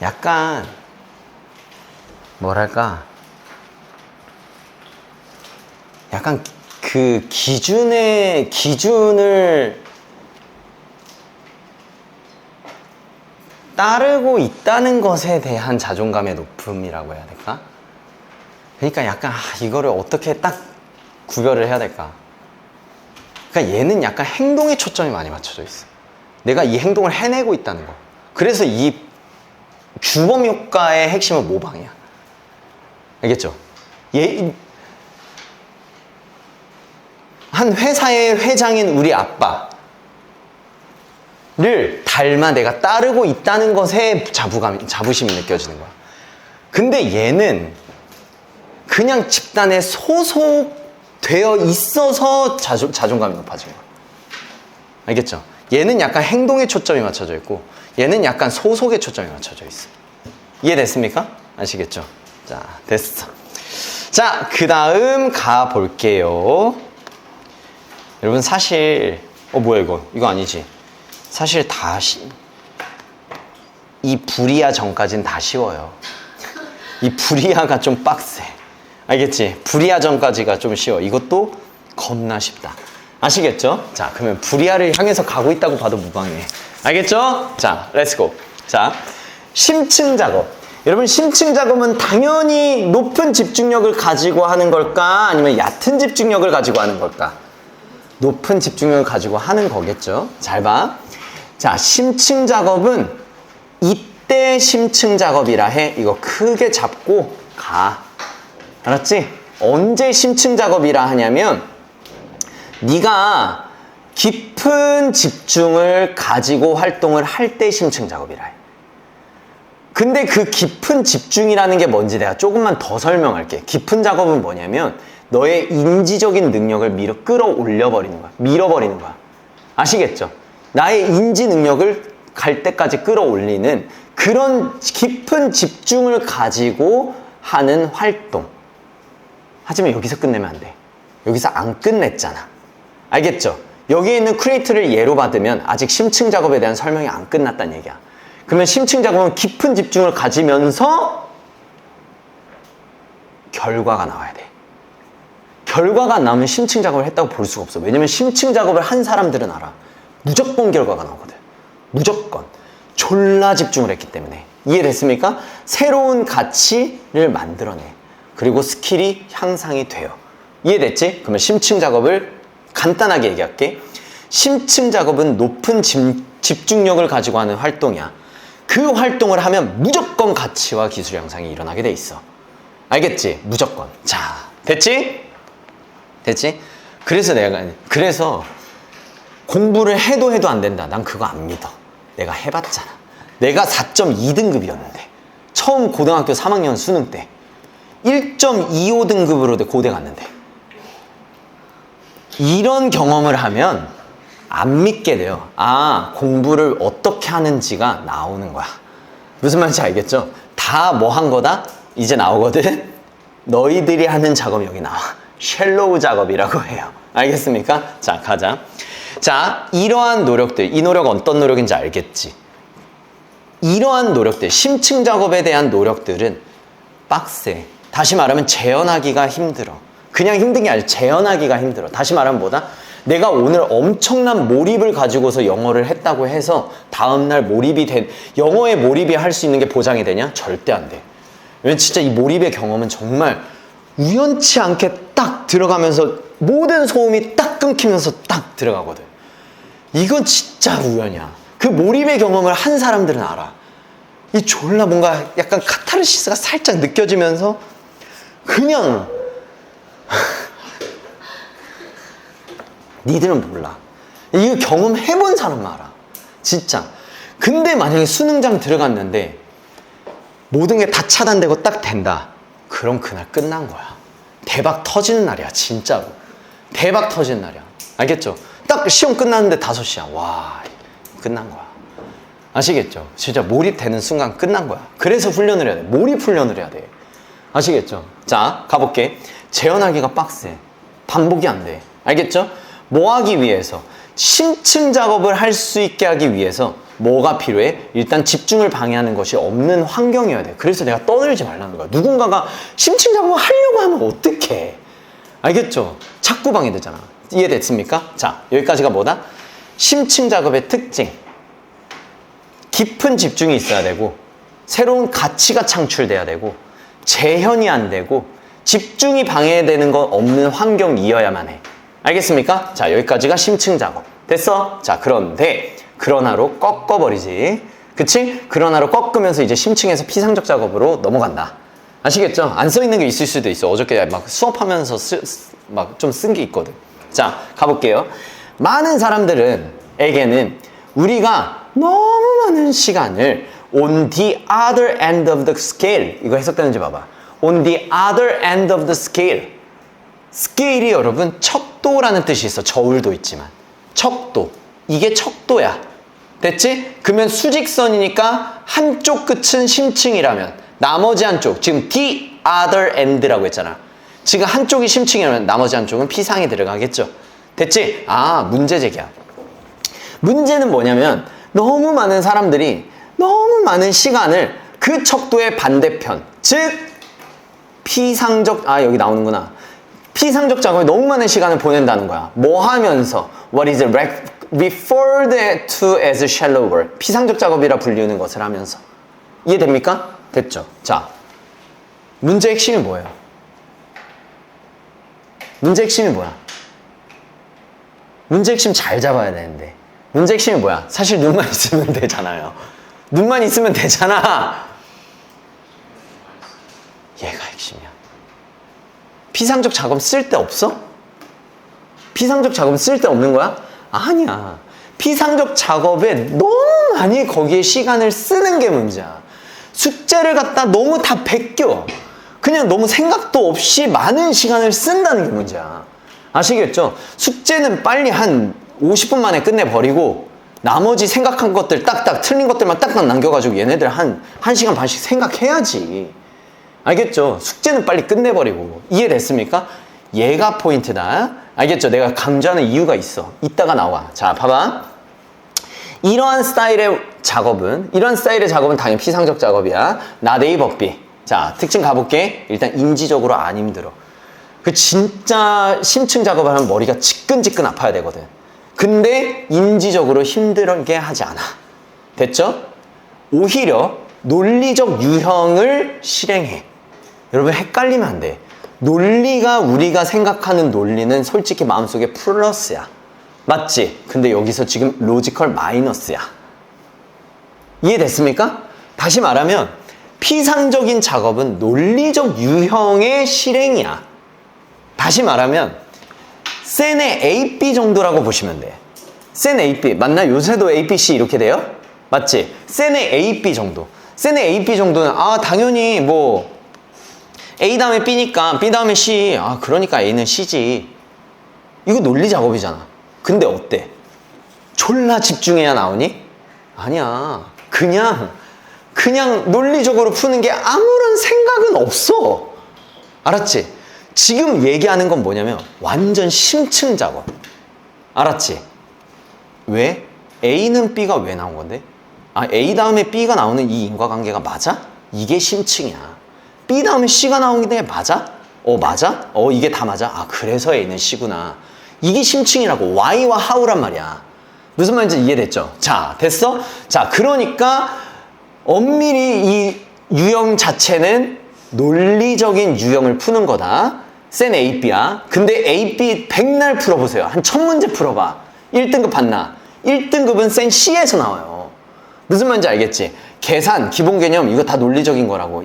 약간 뭐랄까, 약간 그 기준을 따르고 있다는 것에 대한 자존감의 높음이라고 해야 될까? 그러니까 약간 이거를 어떻게 딱 구별을 해야 될까? 그러니까 얘는 약간 행동에 초점이 많이 맞춰져 있어. 내가 이 행동을 해내고 있다는 거. 그래서 이 규범 효과의 핵심은 모방이야. 알겠죠? 한 회사의 회장인 우리 아빠를 닮아 내가 따르고 있다는 것에 자부심이 느껴지는 거야. 근데 얘는 그냥 집단에 소속되어 있어서 자존감이 높아진 거야. 알겠죠? 얘는 약간 행동에 초점이 맞춰져 있고 얘는 약간 소속에 초점이 맞춰져 있어. 이해됐습니까? 아시겠죠? 자, 됐어. 자, 그 다음 가볼게요. 여러분 사실 뭐야 이거 아니지. 사실 이 불이야 전까지는 다 쉬워요. 이 불이야가 좀 빡세. 알겠지? 불이야 전까지가 좀 쉬워. 이것도 겁나 쉽다. 아시겠죠? 자, 그러면 불이야를 향해서 가고 있다고 봐도 무방해. 알겠죠? 자, 렛츠고. 자, 심층 작업. 여러분 심층 작업은 당연히 높은 집중력을 가지고 하는 걸까? 아니면 얕은 집중력을 가지고 하는 걸까? 높은 집중력을 가지고 하는 거겠죠. 잘 봐. 자, 심층 작업은 이때 심층 작업이라 해. 이거 크게 잡고 가. 알았지? 언제 심층 작업이라 하냐면 네가 깊은 집중을 가지고 활동을 할 때 심층 작업이라 해. 근데 그 깊은 집중이라는 게 뭔지 내가 조금만 더 설명할게. 깊은 작업은 뭐냐면 너의 인지적인 능력을 끌어올려 버리는 거야. 밀어버리는 거야. 아시겠죠? 나의 인지 능력을 갈 때까지 끌어올리는 그런 깊은 집중을 가지고 하는 활동. 하지만 여기서 끝내면 안 돼. 여기서 안 끝냈잖아. 알겠죠? 여기에 있는 크리에이트를 예로 받으면 아직 심층 작업에 대한 설명이 안 끝났다는 얘기야. 그러면 심층 작업은 깊은 집중을 가지면서 결과가 나와야 돼. 결과가 안 나오면 심층 작업을 했다고 볼 수가 없어. 왜냐면 심층 작업을 한 사람들은 알아. 무조건 결과가 나오거든. 무조건. 졸라 집중을 했기 때문에. 이해됐습니까? 새로운 가치를 만들어내. 그리고 스킬이 향상이 돼요. 이해됐지? 그러면 심층 작업을 간단하게 얘기할게. 심층 작업은 높은 집중력을 가지고 하는 활동이야. 그 활동을 하면 무조건 가치와 기술 향상이 일어나게 돼 있어. 알겠지? 무조건. 자, 됐지? 됐지? 그래서 공부를 해도 안 된다. 난 그거 안 믿어. 내가 해봤잖아. 내가 4.2등급이었는데 처음 고등학교 3학년 수능 때 1.25등급으로 고대 갔는데 이런 경험을 하면 안 믿게 돼요. 아, 공부를 어떻게 하는지가 나오는 거야. 무슨 말인지 알겠죠? 다 뭐 한 거다? 이제 나오거든? 너희들이 하는 작업이 여기 나와. 쉘로우 작업이라고 해요. 알겠습니까? 자, 가자. 자, 이러한 노력들, 이 노력 어떤 노력인지 알겠지? 이러한 노력들, 심층 작업에 대한 노력들은 빡세. 다시 말하면 재현하기가 힘들어. 그냥 힘든 게 아니라 재현하기가 힘들어. 다시 말하면 뭐다? 내가 오늘 엄청난 몰입을 가지고서 영어를 했다고 해서 다음날 영어에 몰입이 할 수 있는 게 보장이 되냐? 절대 안 돼. 왜냐면 진짜 이 몰입의 경험은 정말 우연치 않게 딱 들어가면서 모든 소음이 딱 끊기면서 딱 들어가거든. 이건 진짜 우연이야. 그 몰입의 경험을 한 사람들은 알아. 이 졸라 뭔가 약간 카타르시스가 살짝 느껴지면서 그냥 니들은 몰라. 이거 경험해본 사람만 알아. 진짜. 근데 만약에 수능장 들어갔는데 모든 게 다 차단되고 딱 된다. 그럼 그날 끝난 거야. 대박 터지는 날이야. 진짜로. 대박 터지는 날이야. 알겠죠? 딱 시험 끝났는데 5시야. 와, 끝난 거야. 아시겠죠? 진짜 몰입되는 순간 끝난 거야. 그래서 훈련을 해야 돼. 몰입 훈련을 해야 돼. 아시겠죠? 자, 가볼게. 재현하기가 빡세. 반복이 안 돼. 알겠죠? 뭐 하기 위해서? 심층 작업을 할 수 있게 하기 위해서 뭐가 필요해? 일단 집중을 방해하는 것이 없는 환경이어야 돼. 그래서 내가 떠들지 말라는 거야. 누군가가 심층 작업을 하려고 하면 어떡해? 알겠죠? 자꾸 방해되잖아. 이해됐습니까? 자, 여기까지가 뭐다? 심층 작업의 특징. 깊은 집중이 있어야 되고 새로운 가치가 창출돼야 되고 재현이 안 되고 집중이 방해되는 것 없는 환경이어야만 해. 알겠습니까? 자, 여기까지가 심층 작업. 됐어? 자, 그런데 그러나로 꺾어버리지. 그치? 그러나로 꺾으면서 이제 심층에서 피상적 작업으로 넘어간다. 아시겠죠? 안 써있는 게 있을 수도 있어. 어저께 막 수업하면서 막 좀 쓴 게 있거든. 자, 가볼게요. 많은 사람들에게는 우리가 너무 많은 시간을 on the other end of the scale, 이거 해석되는지 봐봐. on the other end of the scale. 스케일이 여러분 척도라는 뜻이 있어. 저울도 있지만 척도. 이게 척도야. 됐지? 그러면 수직선이니까 한쪽 끝은 심층이라면 나머지 한쪽, 지금 the other end라고 했잖아. 지금 한쪽이 심층이라면 나머지 한쪽은 피상이 들어가겠죠. 됐지? 아, 문제 제기야. 문제는 뭐냐면 너무 많은 사람들이 너무 많은 시간을 그 척도의 반대편, 즉 피상적, 여기 나오는구나. 피상적 작업에 너무 많은 시간을 보낸다는 거야. 뭐 하면서? What is referred to as shallower. 피상적 작업이라 불리는 것을 하면서. 이해됩니까? 됐죠? 자, 문제 핵심이 뭐예요? 문제 핵심이 뭐야? 문제 핵심 잘 잡아야 되는데. 문제 핵심이 뭐야? 사실 눈만 있으면 되잖아요. 눈만 있으면 되잖아. 얘가 핵심이야. 피상적 작업 쓸 데 없어? 피상적 작업 쓸 데 없는 거야? 아니야. 피상적 작업에 너무 많이 거기에 시간을 쓰는 게 문제야. 숙제를 갖다 너무 다 베껴. 그냥 너무 생각도 없이 많은 시간을 쓴다는 게 문제야. 아시겠죠? 숙제는 빨리 한 50분 만에 끝내버리고 나머지 생각한 것들 딱딱 틀린 것들만 딱딱 남겨가지고 얘네들 한 1시간 반씩 생각해야지. 알겠죠? 숙제는 빨리 끝내버리고. 이해됐습니까? 얘가 포인트다. 알겠죠? 내가 강조하는 이유가 있어. 이따가 나와. 자, 봐봐. 이러한 스타일의 작업은 당연히 피상적 작업이야. not A but B. 자, 특징 가볼게. 일단 인지적으로 안 힘들어. 그 진짜 심층 작업을 하면 머리가 지끈지끈 아파야 되거든. 근데 인지적으로 힘들게 하지 않아. 됐죠? 오히려 논리적 유형을 실행해. 여러분 헷갈리면 안 돼. 논리가 우리가 생각하는 논리는 솔직히 마음속에 플러스야. 맞지? 근데 여기서 지금 로지컬 마이너스야. 이해됐습니까? 다시 말하면 피상적인 작업은 논리적 유형의 실행이야. 다시 말하면 센의 AP 정도라고 보시면 돼. 센 AP 맞나? 요새도 APC 이렇게 돼요? 맞지? 센의 AP 정도. 센의 AP 정도는 당연히 뭐 A 다음에 B니까 B 다음에 C. 그러니까 A는 C지. 이거 논리 작업이잖아. 근데 어때? 졸라 집중해야 나오니? 아니야. 그냥 논리적으로 푸는 게 아무런 생각은 없어. 알았지? 지금 얘기하는 건 뭐냐면 완전 심층 작업. 알았지? 왜? A는 B가 왜 나온 건데? A 다음에 B가 나오는 이 인과관계가 맞아? 이게 심층이야. B 다음에 C가 나오는 게 맞아? 맞아? 이게 다 맞아? 그래서 A는 C구나. 이게 심층이라고. Why와 how란 말이야. 무슨 말인지 이해됐죠? 자, 됐어? 자, 그러니까 엄밀히 이 유형 자체는 논리적인 유형을 푸는 거다. 센 AP야. 근데 AP 백날 풀어보세요. 한 1000문제 풀어봐. 1등급 받나? 1등급은 센 C에서 나와요. 무슨 말인지 알겠지? 계산, 기본 개념 이거 다 논리적인 거라고.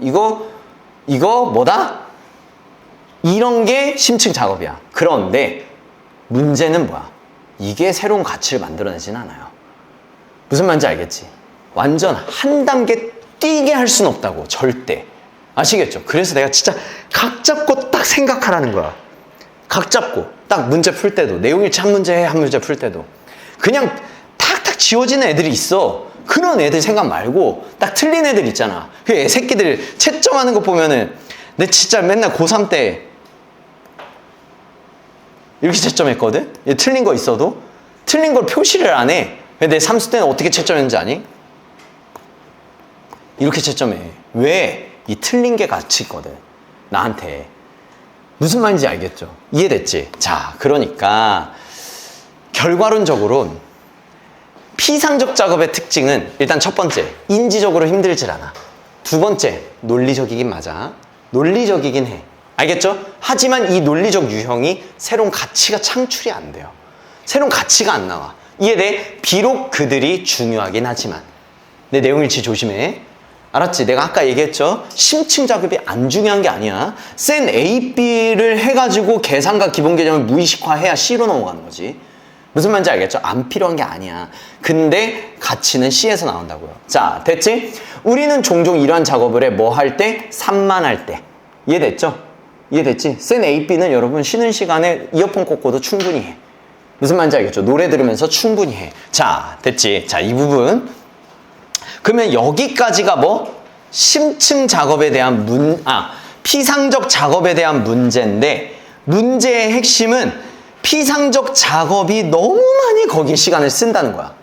이거 뭐다? 이런 게 심층 작업이야. 그런데 문제는 뭐야? 이게 새로운 가치를 만들어내지는 않아요. 무슨 말인지 알겠지? 완전 한 단계 뛰게 할 수는 없다고. 절대. 아시겠죠? 그래서 내가 진짜 각 잡고 딱 생각하라는 거야. 각 잡고 딱 문제 풀 때도 내용일치 한 문제 풀 때도 그냥 탁탁 지워지는 애들이 있어. 그런 애들 생각 말고 딱 틀린 애들 있잖아. 그 애새끼들 채점하는 거 보면은 내 진짜 맨날 고3 때 이렇게 채점했거든? 틀린 거 있어도 틀린 걸 표시를 안 해. 내 삼수 때는 어떻게 채점했는지 아니? 이렇게 채점해. 왜? 이 틀린 게 가치 있거든. 나한테. 무슨 말인지 알겠죠? 이해됐지? 자, 그러니까 결과론적으로 피상적 작업의 특징은 일단 첫 번째, 인지적으로 힘들질 않아. 두 번째, 논리적이긴 맞아. 논리적이긴 해. 알겠죠? 하지만 이 논리적 유형이 새로운 가치가 창출이 안 돼요. 새로운 가치가 안 나와. 이해돼? 비록 그들이 중요하긴 하지만. 내 내용일치 조심해. 알았지? 내가 아까 얘기했죠? 심층 작업이 안 중요한 게 아니야. 센 AB를 해가지고 계산과 기본 개념을 무의식화해야 C로 넘어가는 거지. 무슨 말인지 알겠죠? 안 필요한 게 아니야. 근데 가치는 C에서 나온다고요. 자, 됐지? 우리는 종종 이러한 작업을 해. 뭐 할 때? 산만할 때. 이해됐죠? 이해됐지? 센 AB는 여러분 쉬는 시간에 이어폰 꽂고도 충분히 해. 무슨 말인지 알겠죠? 노래 들으면서 충분히 해. 자, 됐지? 자, 이 부분. 그러면 여기까지가 뭐? 심층 작업에 대한 피상적 작업에 대한 문제인데, 문제의 핵심은 피상적 작업이 너무 많이 거기에 시간을 쓴다는 거야.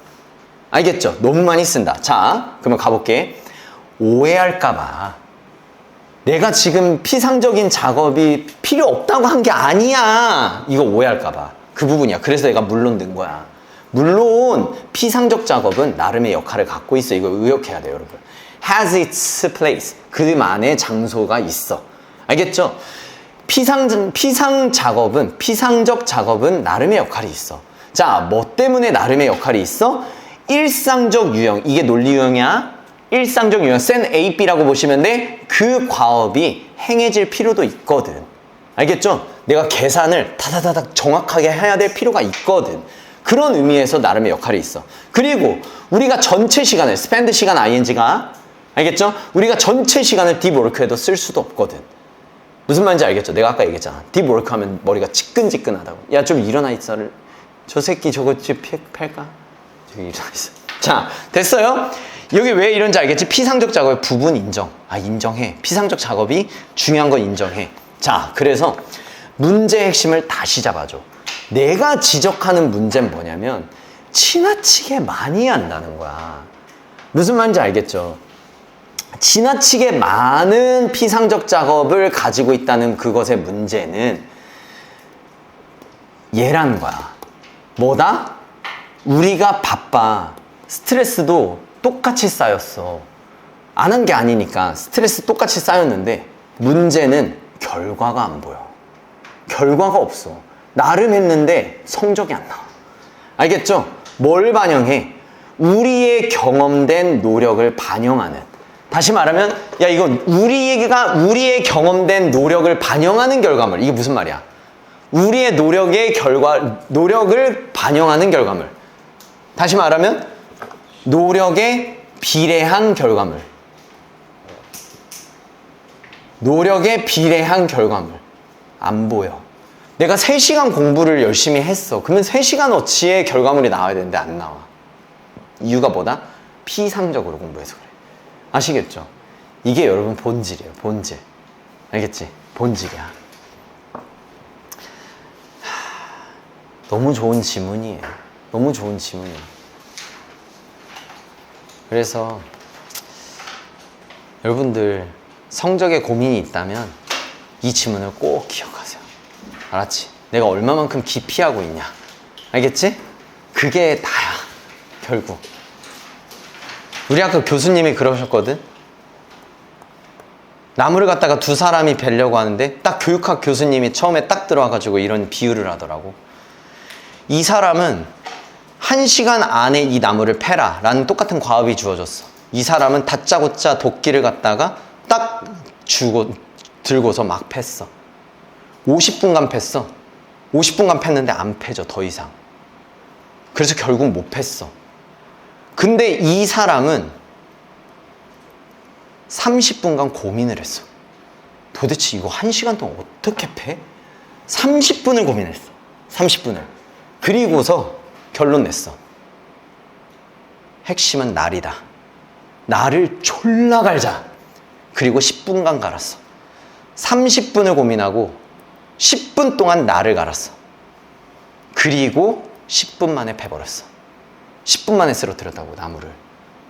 알겠죠? 너무 많이 쓴다. 자, 그러면 가볼게. 오해할까봐. 내가 지금 피상적인 작업이 필요 없다고 한 게 아니야. 이거 오해할까봐. 그 부분이야. 그래서 내가 물론 넣은 거야. 물론 피상적 작업은 나름의 역할을 갖고 있어. 이거 의역해야 돼요, 여러분. has its place. 그만의 장소가 있어. 알겠죠? 피상적 작업은 나름의 역할이 있어. 자, 뭐 때문에 나름의 역할이 있어? 일상적 유형. 이게 논리 유형이야. 일상적 유형. 센 A, B라고 보시면 돼. 그 과업이 행해질 필요도 있거든. 알겠죠? 내가 계산을 다다다닥 정확하게 해야 될 필요가 있거든. 그런 의미에서 나름의 역할이 있어. 그리고 우리가 전체 시간을, spend 시간 ing가, 알겠죠? 우리가 전체 시간을 deep work에도 쓸 수도 없거든. 무슨 말인지 알겠죠? 내가 아까 얘기했잖아. deep work 하면 머리가 지끈지끈하다고. 야, 좀 일어나 있어를. 저 새끼 저거 팔까? 저기 일어나 있어. 자, 됐어요? 여기 왜 이런지 알겠지? 피상적 작업의 부분 인정. 아, 인정해. 피상적 작업이 중요한 건 인정해. 자, 그래서 문제의 핵심을 다시 잡아줘. 내가 지적하는 문제는 뭐냐면 지나치게 많이 한다는 거야. 무슨 말인지 알겠죠? 지나치게 많은 피상적 작업을 가지고 있다는 그것의 문제는 얘라는 거야. 뭐다? 우리가 바빠. 스트레스도 똑같이 쌓였어. 안 한 게 아니니까 스트레스 똑같이 쌓였는데 문제는 결과가 안 보여. 결과가 없어. 나름 했는데 성적이 안 나와. 알겠죠? 뭘 반영해? 우리의 경험된 노력을 반영하는. 다시 말하면 야, 이건 우리의 경험된 노력을 반영하는 결과물. 이게 무슨 말이야? 우리의 노력을 반영하는 결과물. 다시 말하면 노력에 비례한 결과물. 노력에 비례한 결과물. 안 보여. 내가 3시간 공부를 열심히 했어. 그러면 3시간어치의 결과물이 나와야 되는데 안 나와. 이유가 뭐다? 피상적으로 공부해서 그래. 아시겠죠? 이게 여러분 본질이에요. 본질. 알겠지? 본질이야. 너무 좋은 지문이에요. 너무 좋은 지문이에요. 그래서 여러분들 성적에 고민이 있다면 이 지문을 꼭 기억하세요. 알았지? 내가 얼마만큼 기피하고 있냐. 알겠지? 그게 다야. 결국. 우리 아까 교수님이 그러셨거든? 나무를 갖다가 두 사람이 베려고 하는데 딱 교육학 교수님이 처음에 딱 들어와가지고 이런 비유를 하더라고. 이 사람은 1시간 안에 이 나무를 패라 라는 똑같은 과업이 주어졌어. 이 사람은 다짜고짜 도끼를 갖다가 딱 들고서 막 팼어. 50분간 팼어. 50분간 팼는데 안 패져, 더 이상. 그래서 결국 못 팼어. 근데 이 사람은 30분간 고민을 했어. 도대체 이거 1시간 동안 어떻게 패? 30분을 고민했어. 30분을. 그리고서 결론 냈어. 핵심은 날이다. 날을 졸라 갈자. 그리고 10분간 갈았어. 30분을 고민하고 10분 동안 날을 갈았어. 그리고 10분 만에 패버렸어. 10분 만에 쓰러뜨렸다고, 나무를.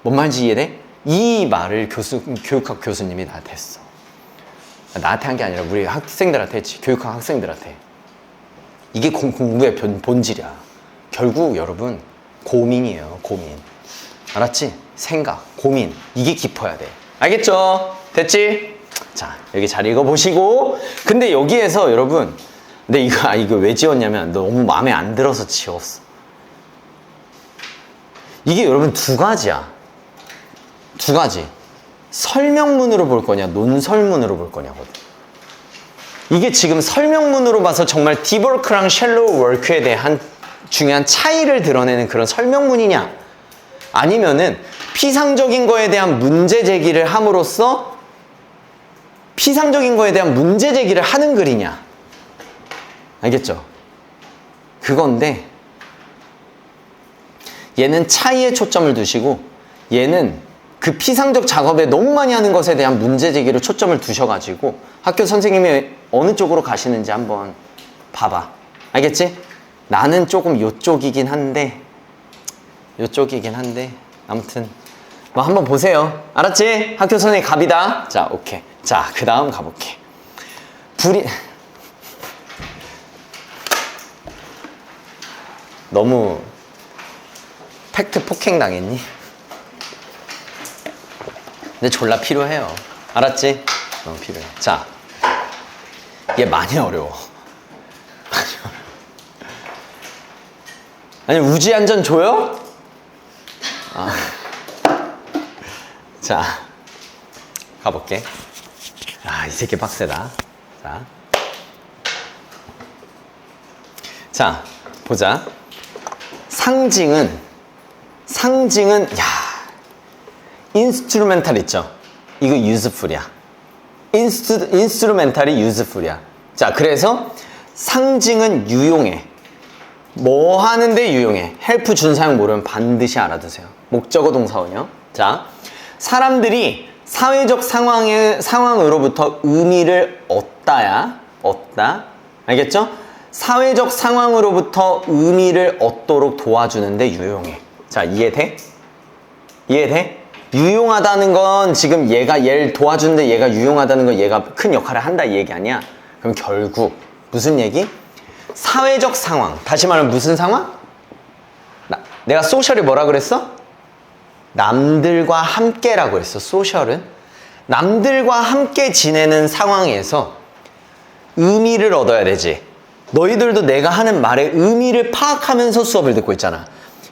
뭔 말인지 이해돼? 이 말을 교육학 교수님이 나한테 했어. 나한테 한 게 아니라 우리 학생들한테 했지. 교육학 학생들한테. 이게 공부의 본질이야. 결국 여러분 고민이에요. 고민. 알았지? 생각, 고민. 이게 깊어야 돼. 알겠죠? 됐지? 자, 여기 잘 읽어보시고. 근데 여기에서 여러분, 근데 이거 왜 지웠냐면 너무 마음에 안 들어서 지웠어. 이게 여러분 두 가지야. 두 가지. 설명문으로 볼 거냐, 논설문으로 볼 거냐거든. 이게 지금 설명문으로 봐서 정말 딥워크랑 샬로우 워크에 대한 중요한 차이를 드러내는 그런 설명문이냐, 아니면은 피상적인 거에 대한 문제 제기를 함으로써 피상적인 거에 대한 문제 제기를 하는 글이냐. 알겠죠? 그건데 얘는 차이에 초점을 두시고 얘는 그 피상적 작업에 너무 많이 하는 것에 대한 문제 제기를 초점을 두셔가지고 학교 선생님이 어느 쪽으로 가시는지 한번 봐봐. 알겠지? 나는 조금 요쪽이긴 한데 아무튼 뭐 한번 보세요. 알았지? 학교 선생님 갑이다. 자, 오케이. 자, 그 다음 가볼게. 너무 팩트 폭행 당했니? 근데 졸라 필요해요. 알았지? 필요해. 자, 얘 많이 어려워. 많이 어려워. 아니, 우주안전 줘요? 자, 가볼게. 이 새끼 빡세다. 자, 보자. 상징은, 인스트루멘탈 있죠? 이거 유즈풀이야. 인스트루멘탈이 유즈풀이야. 자, 그래서 상징은 유용해. 뭐 하는데 유용해? 헬프 준사용 모르면 반드시 알아두세요. 목적어 동사원이요. 자, 사람들이 사회적 상황으로부터 의미를 얻다. 알겠죠? 사회적 상황으로부터 의미를 얻도록 도와주는데 유용해. 자, 이해돼? 유용하다는 건 지금 얘를 도와주는데 얘가 유용하다는 건 얘가 큰 역할을 한다 이 얘기 아니야? 그럼 결국 무슨 얘기? 사회적 상황. 다시 말하면 무슨 상황? 내가 소셜이 뭐라 그랬어? 남들과 함께라고 했어. 소셜은 남들과 함께 지내는 상황에서 의미를 얻어야 되지. 너희들도 내가 하는 말의 의미를 파악하면서 수업을 듣고 있잖아.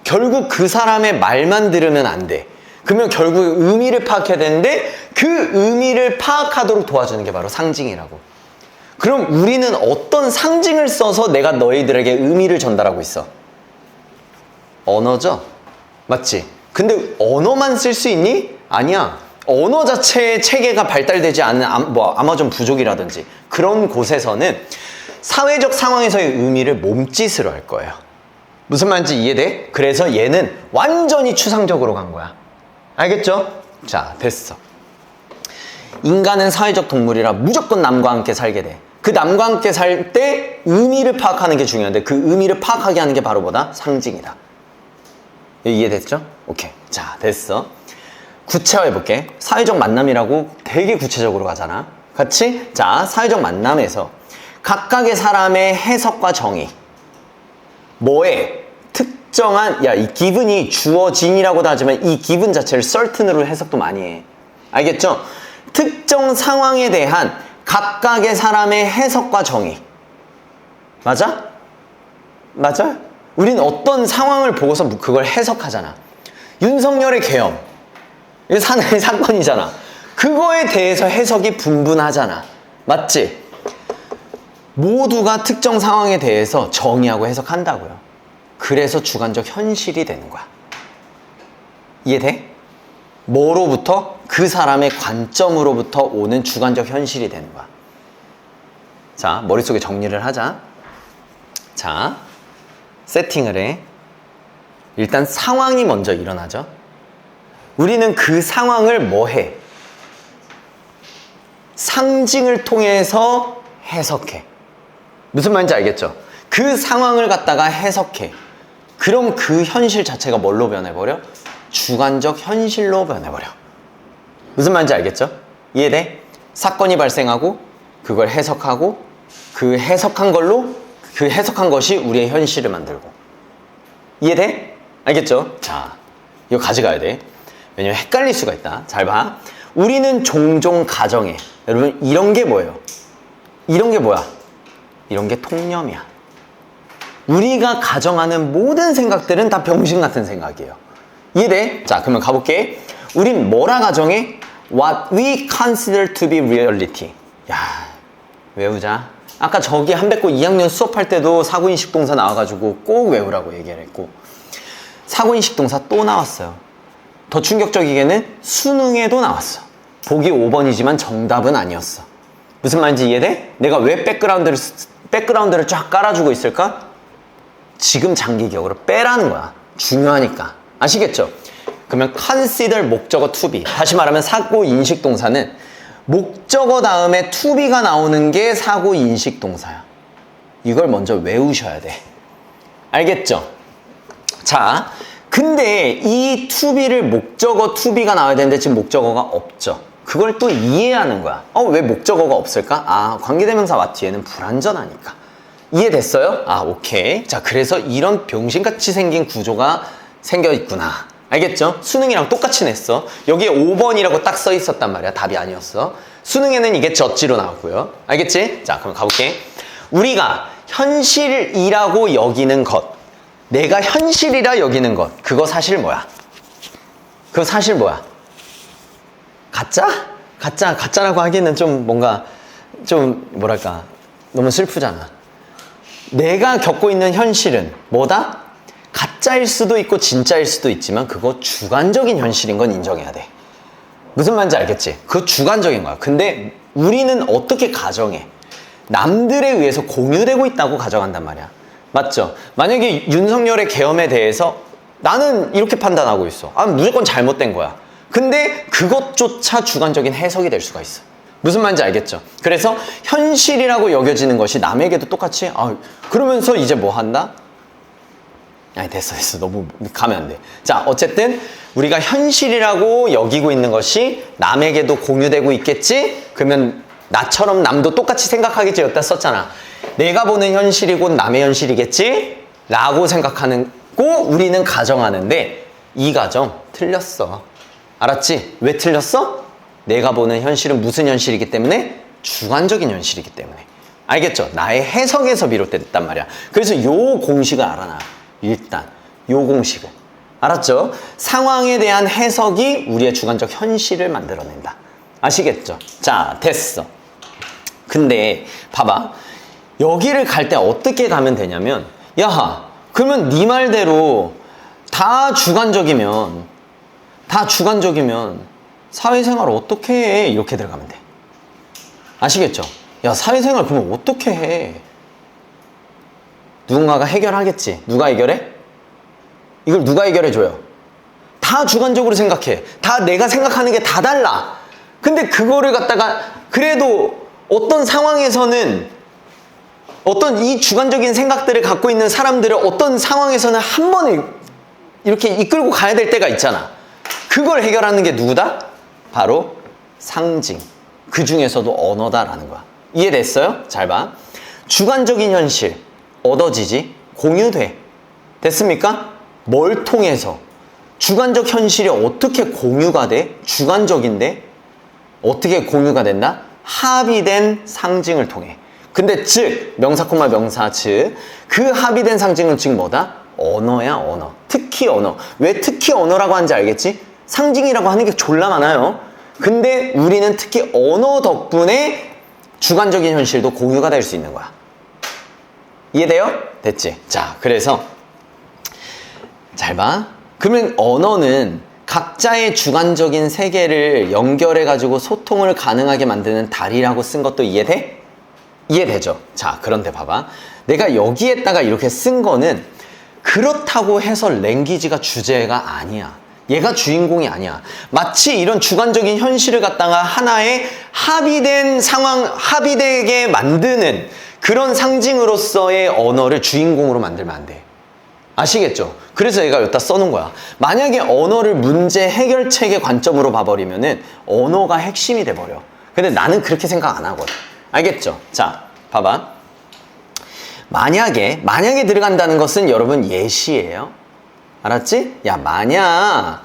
결국 그 사람의 말만 들으면 안 돼. 그러면 결국 의미를 파악해야 되는데 그 의미를 파악하도록 도와주는 게 바로 상징이라고. 그럼 우리는 어떤 상징을 써서 내가 너희들에게 의미를 전달하고 있어? 언어죠? 맞지? 근데 언어만 쓸 수 있니? 아니야. 언어 자체의 체계가 발달되지 않은 아마존 부족이라든지 그런 곳에서는 사회적 상황에서의 의미를 몸짓으로 할 거예요. 무슨 말인지 이해돼? 그래서 얘는 완전히 추상적으로 간 거야. 알겠죠? 자, 됐어. 인간은 사회적 동물이라 무조건 남과 함께 살게 돼. 그 남과 함께 살 때 의미를 파악하는 게 중요한데 그 의미를 파악하게 하는 게 바로 뭐다? 상징이다. 이해됐죠? 오케이. 자, 됐어. 구체화해볼게. 사회적 만남이라고 되게 구체적으로 가잖아. 같이? 자, 사회적 만남에서 각각의 사람의 해석과 정의. 뭐에? 특정한, 이 기분이 주어진이라고도 하지만 이 기분 자체를 certain으로 해석도 많이 해. 알겠죠? 특정 상황에 대한 각각의 사람의 해석과 정의. 맞아? 맞아? 우린 어떤 상황을 보고서 그걸 해석하잖아. 윤석열의 계엄. 이거 하나의 사건이잖아. 그거에 대해서 해석이 분분하잖아. 맞지? 모두가 특정 상황에 대해서 정의하고 해석한다고요. 그래서 주관적 현실이 되는 거야. 이해돼? 뭐로부터? 그 사람의 관점으로부터 오는 주관적 현실이 되는 거야. 자, 머릿속에 정리를 하자. 자, 세팅을 해. 일단 상황이 먼저 일어나죠. 우리는 그 상황을 뭐 해? 상징을 통해서 해석해. 무슨 말인지 알겠죠? 그 상황을 갖다가 해석해. 그럼 그 현실 자체가 뭘로 변해버려? 주관적 현실로 변해버려. 무슨 말인지 알겠죠? 이해돼? 사건이 발생하고 그걸 해석하고 그 해석한 걸로 그 해석한 것이 우리의 현실을 만들고. 이해돼? 알겠죠? 자, 이거 가져가야 돼. 왜냐면 헷갈릴 수가 있다. 잘 봐. 우리는 종종 가정해. 여러분, 이런 게 뭐예요? 이런 게 뭐야? 이런 게 통념이야. 우리가 가정하는 모든 생각들은 다 병신 같은 생각이에요. 이해돼? 자, 그러면 가볼게. 우린 뭐라 가정해? What we consider to be reality. 야, 외우자. 아까 저기 한백고 2학년 수업할 때도 사고인식 동사 나와가지고 꼭 외우라고 얘기를 했고, 사고인식 동사 또 나왔어요. 더 충격적이게는 수능에도 나왔어. 보기 5번이지만 정답은 아니었어. 무슨 말인지 이해돼? 내가 왜 백그라운드를 쫙 깔아주고 있을까? 지금 장기 기억으로 빼라는 거야. 중요하니까. 아시겠죠? 그러면 consider 목적어 to be. 다시 말하면 사고인식 동사는 목적어 다음에 to be가 나오는 게 사고인식 동사야. 이걸 먼저 외우셔야 돼. 알겠죠? 자, 근데 이 to be를 목적어 to be가 나와야 되는데 지금 목적어가 없죠. 그걸 또 이해하는 거야. 왜 목적어가 없을까? 관계대명사 what 뒤에는 불완전하니까. 이해됐어요? 오케이. 자, 그래서 이런 병신같이 생긴 구조가 생겨 있구나. 알겠죠? 수능이랑 똑같이 냈어. 여기에 5번이라고 딱 써 있었단 말이야. 답이 아니었어. 수능에는 이게 젖지로 나왔고요. 알겠지? 자, 그럼 가볼게. 우리가 현실이라고 여기는 것, 내가 현실이라 여기는 것, 그거 사실 뭐야? 그거 사실 뭐야? 가짜? 가짜라고 하기는 좀 뭔가 좀 뭐랄까 너무 슬프잖아. 내가 겪고 있는 현실은 뭐다? 가짜일 수도 있고 진짜일 수도 있지만 그거 주관적인 현실인 건 인정해야 돼. 무슨 말인지 알겠지? 그거 주관적인 거야. 근데 우리는 어떻게 가정해? 남들에 의해서 공유되고 있다고 가정한단 말이야. 맞죠? 만약에 윤석열의 계엄에 대해서 나는 이렇게 판단하고 있어. 아, 무조건 잘못된 거야. 근데 그것조차 주관적인 해석이 될 수가 있어. 무슨 말인지 알겠죠? 그래서 현실이라고 여겨지는 것이 남에게도 똑같이 그러면서 이제 뭐 한다? 아니 됐어 너무 가면 안 돼. 자, 어쨌든 우리가 현실이라고 여기고 있는 것이 남에게도 공유되고 있겠지? 그러면 나처럼 남도 똑같이 생각하겠지 여기다 썼잖아. 내가 보는 현실이 곧 남의 현실이겠지? 라고 생각하고 우리는 가정하는데 이 가정 틀렸어. 알았지? 왜 틀렸어? 내가 보는 현실은 무슨 현실이기 때문에? 주관적인 현실이기 때문에. 알겠죠? 나의 해석에서 비롯됐단 말이야. 그래서 요 공식을 알아놔. 일단 요 공식을. 알았죠? 상황에 대한 해석이 우리의 주관적 현실을 만들어낸다. 아시겠죠? 자, 됐어. 근데 봐봐. 여기를 갈 때 어떻게 가면 되냐면 야, 그러면 네 말대로 다 주관적이면 사회생활 어떻게 해? 이렇게 들어가면 돼. 아시겠죠? 야, 사회생활 그러면 어떻게 해? 누군가가 해결하겠지. 누가 해결해? 이걸 누가 해결해줘요? 다 주관적으로 생각해. 다 내가 생각하는 게 다 달라. 근데 그거를 갖다가 그래도 어떤 상황에서는 어떤 이 주관적인 생각들을 갖고 있는 사람들을 어떤 상황에서는 한 번에 이렇게 이끌고 가야 될 때가 있잖아. 그걸 해결하는 게 누구다? 바로 상징. 그 중에서도 언어다라는 거야. 이해됐어요? 잘 봐. 주관적인 현실 얻어지지? 공유돼. 됐습니까? 뭘 통해서? 주관적 현실이 어떻게 공유가 돼? 주관적인데 어떻게 공유가 된다? 합의된 상징을 통해. 근데 즉, 명사, 명사, 즉, 그 합의된 상징은 즉 뭐다? 언어야, 언어. 특히 언어. 왜 특히 언어라고 하는지 알겠지? 상징이라고 하는 게 졸라 많아요. 근데 우리는 특히 언어 덕분에 주관적인 현실도 공유가 될 수 있는 거야. 이해돼요? 됐지? 자, 그래서 잘 봐. 그러면 언어는 각자의 주관적인 세계를 연결해가지고 소통을 가능하게 만드는 다리라고 쓴 것도 이해돼? 이해되죠? 자, 그런데 봐봐. 내가 여기에다가 이렇게 쓴 거는 그렇다고 해서 랭귀지가 주제가 아니야. 얘가 주인공이 아니야. 마치 이런 주관적인 현실을 갖다가 하나의 합의된 상황, 합의되게 만드는 그런 상징으로서의 언어를 주인공으로 만들면 안 돼. 아시겠죠? 그래서 얘가 여기다 써놓은 거야. 만약에 언어를 문제 해결책의 관점으로 봐버리면은 언어가 핵심이 돼버려. 근데 나는 그렇게 생각 안 하거든. 알겠죠? 자, 봐봐. 만약에 들어간다는 것은 여러분 예시예요. 알았지? 야, 만약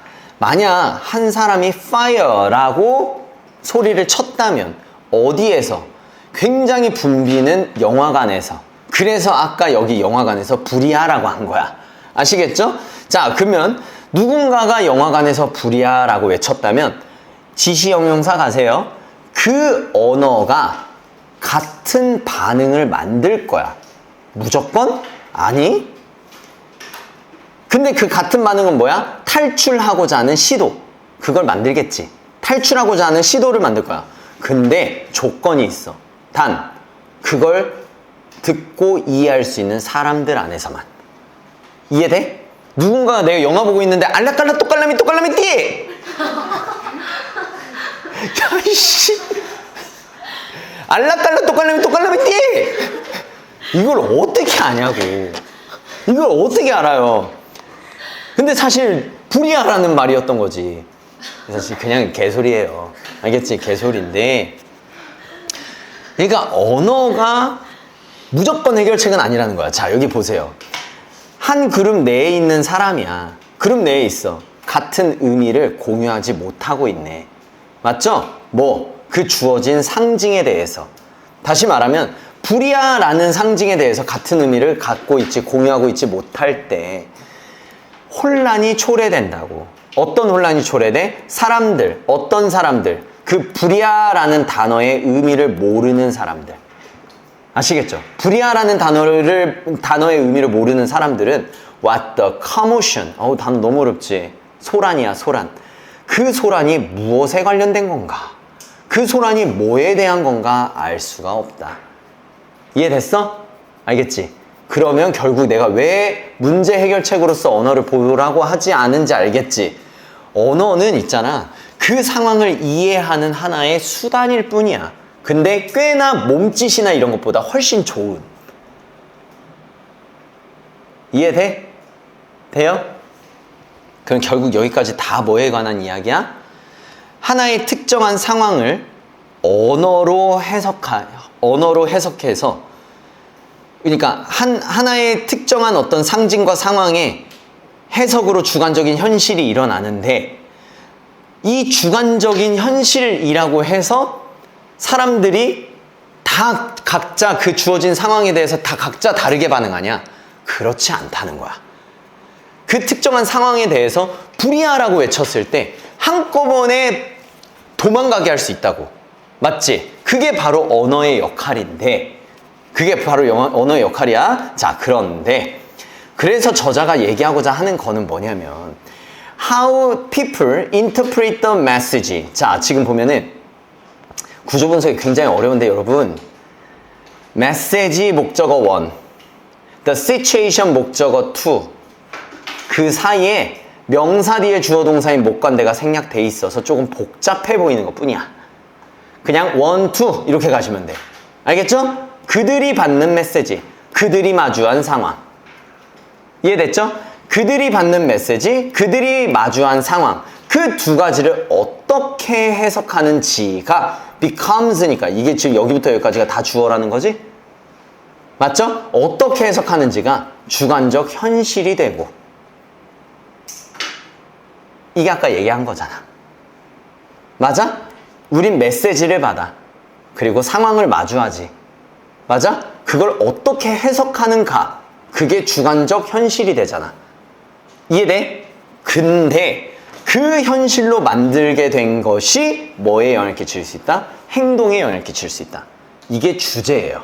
한 사람이 fire라고 소리를 쳤다면 어디에서? 굉장히 붐비는 영화관에서. 그래서 아까 여기 영화관에서 불이야라고 한 거야. 아시겠죠? 자, 그러면 누군가가 영화관에서 불이야라고 외쳤다면 지시형용사 가세요. 그 언어가 같은 반응을 만들 거야. 무조건? 아니. 근데 그 같은 반응은 뭐야? 탈출하고자 하는 시도. 그걸 만들겠지. 탈출하고자 하는 시도를 만들 거야. 근데 조건이 있어. 단, 그걸 듣고 이해할 수 있는 사람들 안에서만. 이해돼? 누군가가 내가 영화 보고 있는데 알라깔라 똑깔라미 띠! 야이씨, 알라깔라 똑깔라미 띠! 이걸 어떻게 아냐고. 이걸 어떻게 알아요? 근데 사실 불이야라는 말이었던 거지. 사실 그냥 개소리예요. 알겠지? 개소리인데, 그러니까 언어가 무조건 해결책은 아니라는 거야. 자, 여기 보세요. 한 그룹 내에 있는 사람이야. 그룹 내에 있어. 같은 의미를 공유하지 못하고 있네. 맞죠? 그 주어진 상징에 대해서. 다시 말하면 불이야라는 상징에 대해서 같은 의미를 갖고 있지, 공유하고 있지 못할 때 혼란이 초래된다고. 어떤 혼란이 초래돼? 어떤 사람들, 그 불이야라는 단어의 의미를 모르는 사람들. 아시겠죠? 불이야라는 단어의 의미를 모르는 사람들은 what the commotion. 단어 너무 어렵지. 소란이야, 소란. 그 소란이 무엇에 관련된 건가? 그 소란이 뭐에 대한 건가 알 수가 없다. 이해됐어? 알겠지? 그러면 결국 내가 왜 문제 해결책으로서 언어를 보라고 하지 않은지 알겠지? 언어는 있잖아. 그 상황을 이해하는 하나의 수단일 뿐이야. 근데 꽤나 몸짓이나 이런 것보다 훨씬 좋은. 이해돼? 돼요? 그럼 결국 여기까지 다 뭐에 관한 이야기야? 하나의 특정한 상황을 언어로 해석해서, 그러니까 하나의 특정한 어떤 상징과 상황의 해석으로 주관적인 현실이 일어나는데, 이 주관적인 현실이라고 해서 사람들이 다 각자 그 주어진 상황에 대해서 다 각자 다르게 반응하냐? 그렇지 않다는 거야. 그 특정한 상황에 대해서 불이야라고 외쳤을 때 한꺼번에 도망가게 할 수 있다고. 맞지? 그게 바로 언어의 역할인데, 그게 바로 언어의 역할이야. 자, 그런데 그래서 저자가 얘기하고자 하는 거는 뭐냐면 How people interpret the message. 자, 지금 보면은 구조 분석이 굉장히 어려운데 여러분, message 목적어 1, the situation 목적어 2, 그 사이에 명사 뒤에 주어 동사인 목관대가 생략돼 있어서 조금 복잡해 보이는 것 뿐이야. 그냥 1, 2 이렇게 가시면 돼. 알겠죠? 그들이 받는 메시지, 그들이 마주한 상황. 이해됐죠? 그들이 받는 메시지, 그들이 마주한 상황. 그 두 가지를 어떻게 해석하는지가 becomes니까, 이게 지금 여기부터 여기까지가 다 주어라는 거지? 맞죠? 어떻게 해석하는지가 주관적 현실이 되고, 이게 아까 얘기한 거잖아. 맞아? 우린 메시지를 받아. 그리고 상황을 마주하지. 맞아? 그걸 어떻게 해석하는가, 그게 주관적 현실이 되잖아. 이해돼? 근데 그 현실로 만들게 된 것이 뭐에 영향을 끼칠 수 있다? 행동에 영향을 끼칠 수 있다. 이게 주제예요.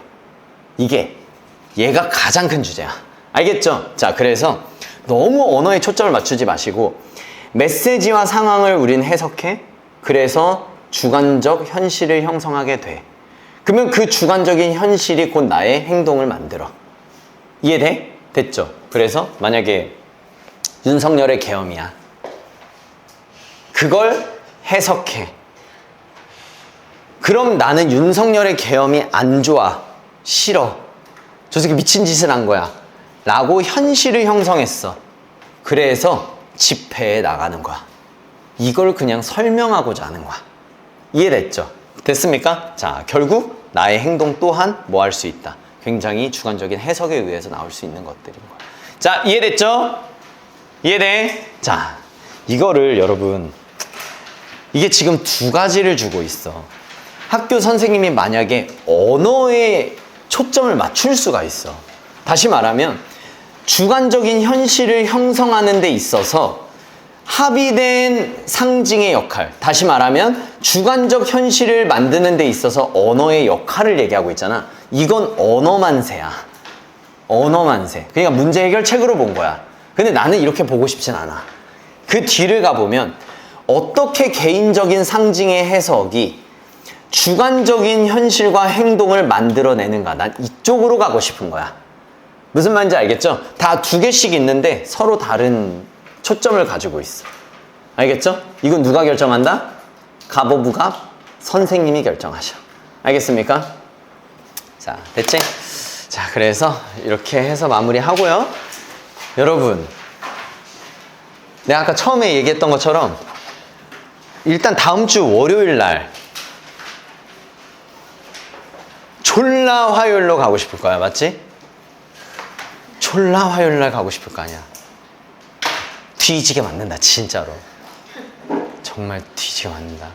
얘가 가장 큰 주제야. 알겠죠? 자, 그래서 너무 언어에 초점을 맞추지 마시고 메시지와 상황을 우린 해석해. 그래서 주관적 현실을 형성하게 돼. 그러면 그 주관적인 현실이 곧 나의 행동을 만들어. 이해돼? 됐죠? 그래서 만약에 윤석열의 계엄이야. 그걸 해석해. 그럼 나는 윤석열의 계엄이 안 좋아. 싫어. 저 새끼 미친 짓을 한 거야. 라고 현실을 형성했어. 그래서 집회에 나가는 거야. 이걸 그냥 설명하고자 하는 거야. 이해됐죠? 됐습니까? 자, 결국 나의 행동 또한 뭐 할 수 있다. 굉장히 주관적인 해석에 의해서 나올 수 있는 것들인 거야. 자, 이해됐죠? 이해돼? 자, 이거를 여러분, 이게 지금 두 가지를 주고 있어. 학교 선생님이 만약에 언어에 초점을 맞출 수가 있어. 다시 말하면 주관적인 현실을 형성하는 데 있어서 합의된 상징의 역할, 다시 말하면 주관적 현실을 만드는 데 있어서 언어의 역할을 얘기하고 있잖아. 이건 언어만세야. 언어만세. 그러니까 문제 해결책으로 본 거야. 근데 나는 이렇게 보고 싶진 않아. 그 뒤를 가보면 어떻게 개인적인 상징의 해석이 주관적인 현실과 행동을 만들어내는가, 난 이쪽으로 가고 싶은 거야. 무슨 말인지 알겠죠? 다 두 개씩 있는데 서로 다른 초점을 가지고 있어. 알겠죠? 이건 누가 결정한다? 가보부갑 선생님이 결정하셔. 알겠습니까? 자, 됐지? 자, 그래서 이렇게 해서 마무리하고요. 여러분, 내가 아까 처음에 얘기했던 것처럼 일단 다음 주 월요일 날 졸라 화요일로 가고 싶을 거야. 맞지? 졸라 화요일 날 가고 싶을 거 아니야. 뒤지게 맞는다 진짜로. 정말 뒤지게 맞는다.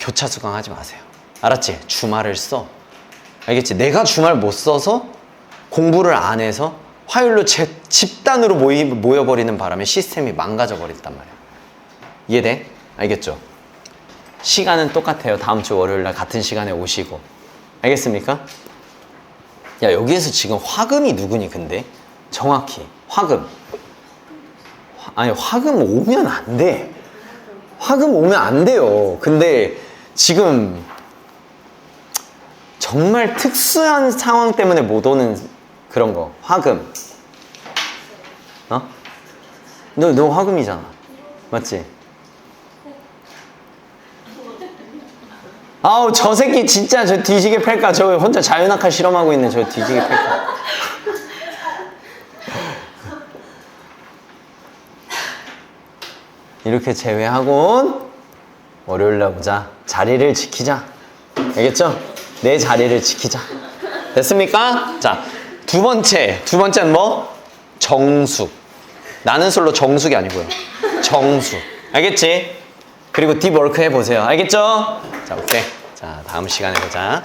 교차 수강하지 마세요. 알았지? 주말을 써. 알겠지? 내가 주말 못 써서 공부를 안 해서 화요일로 집단으로 모여버리는 바람에 시스템이 망가져 버렸단 말이야. 이해돼? 알겠죠? 시간은 똑같아요. 다음 주 월요일날 같은 시간에 오시고. 알겠습니까? 야, 여기에서 지금 화금이 누구니 근데? 정확히 화금. 아니, 화금 오면 안 돼. 화금 오면 안 돼요. 근데 지금 정말 특수한 상황 때문에 못 오는 그런 거. 화금. 어? 너 화금이잖아. 맞지? 아우, 저 새끼 진짜 저 뒤지게 팰까? 저 혼자 자유낙하 실험하고 있는 저 뒤지게 팰까? 이렇게 제외하고 월요일날 보자. 자리를 지키자. 알겠죠? 내 자리를 지키자. 됐습니까? 자, 두 번째는 뭐? 정숙. 나는 솔로 정숙이 아니고요. 정숙. 알겠지? 그리고 딥워크 해보세요. 알겠죠? 자, 오케이. 자, 다음 시간에 보자.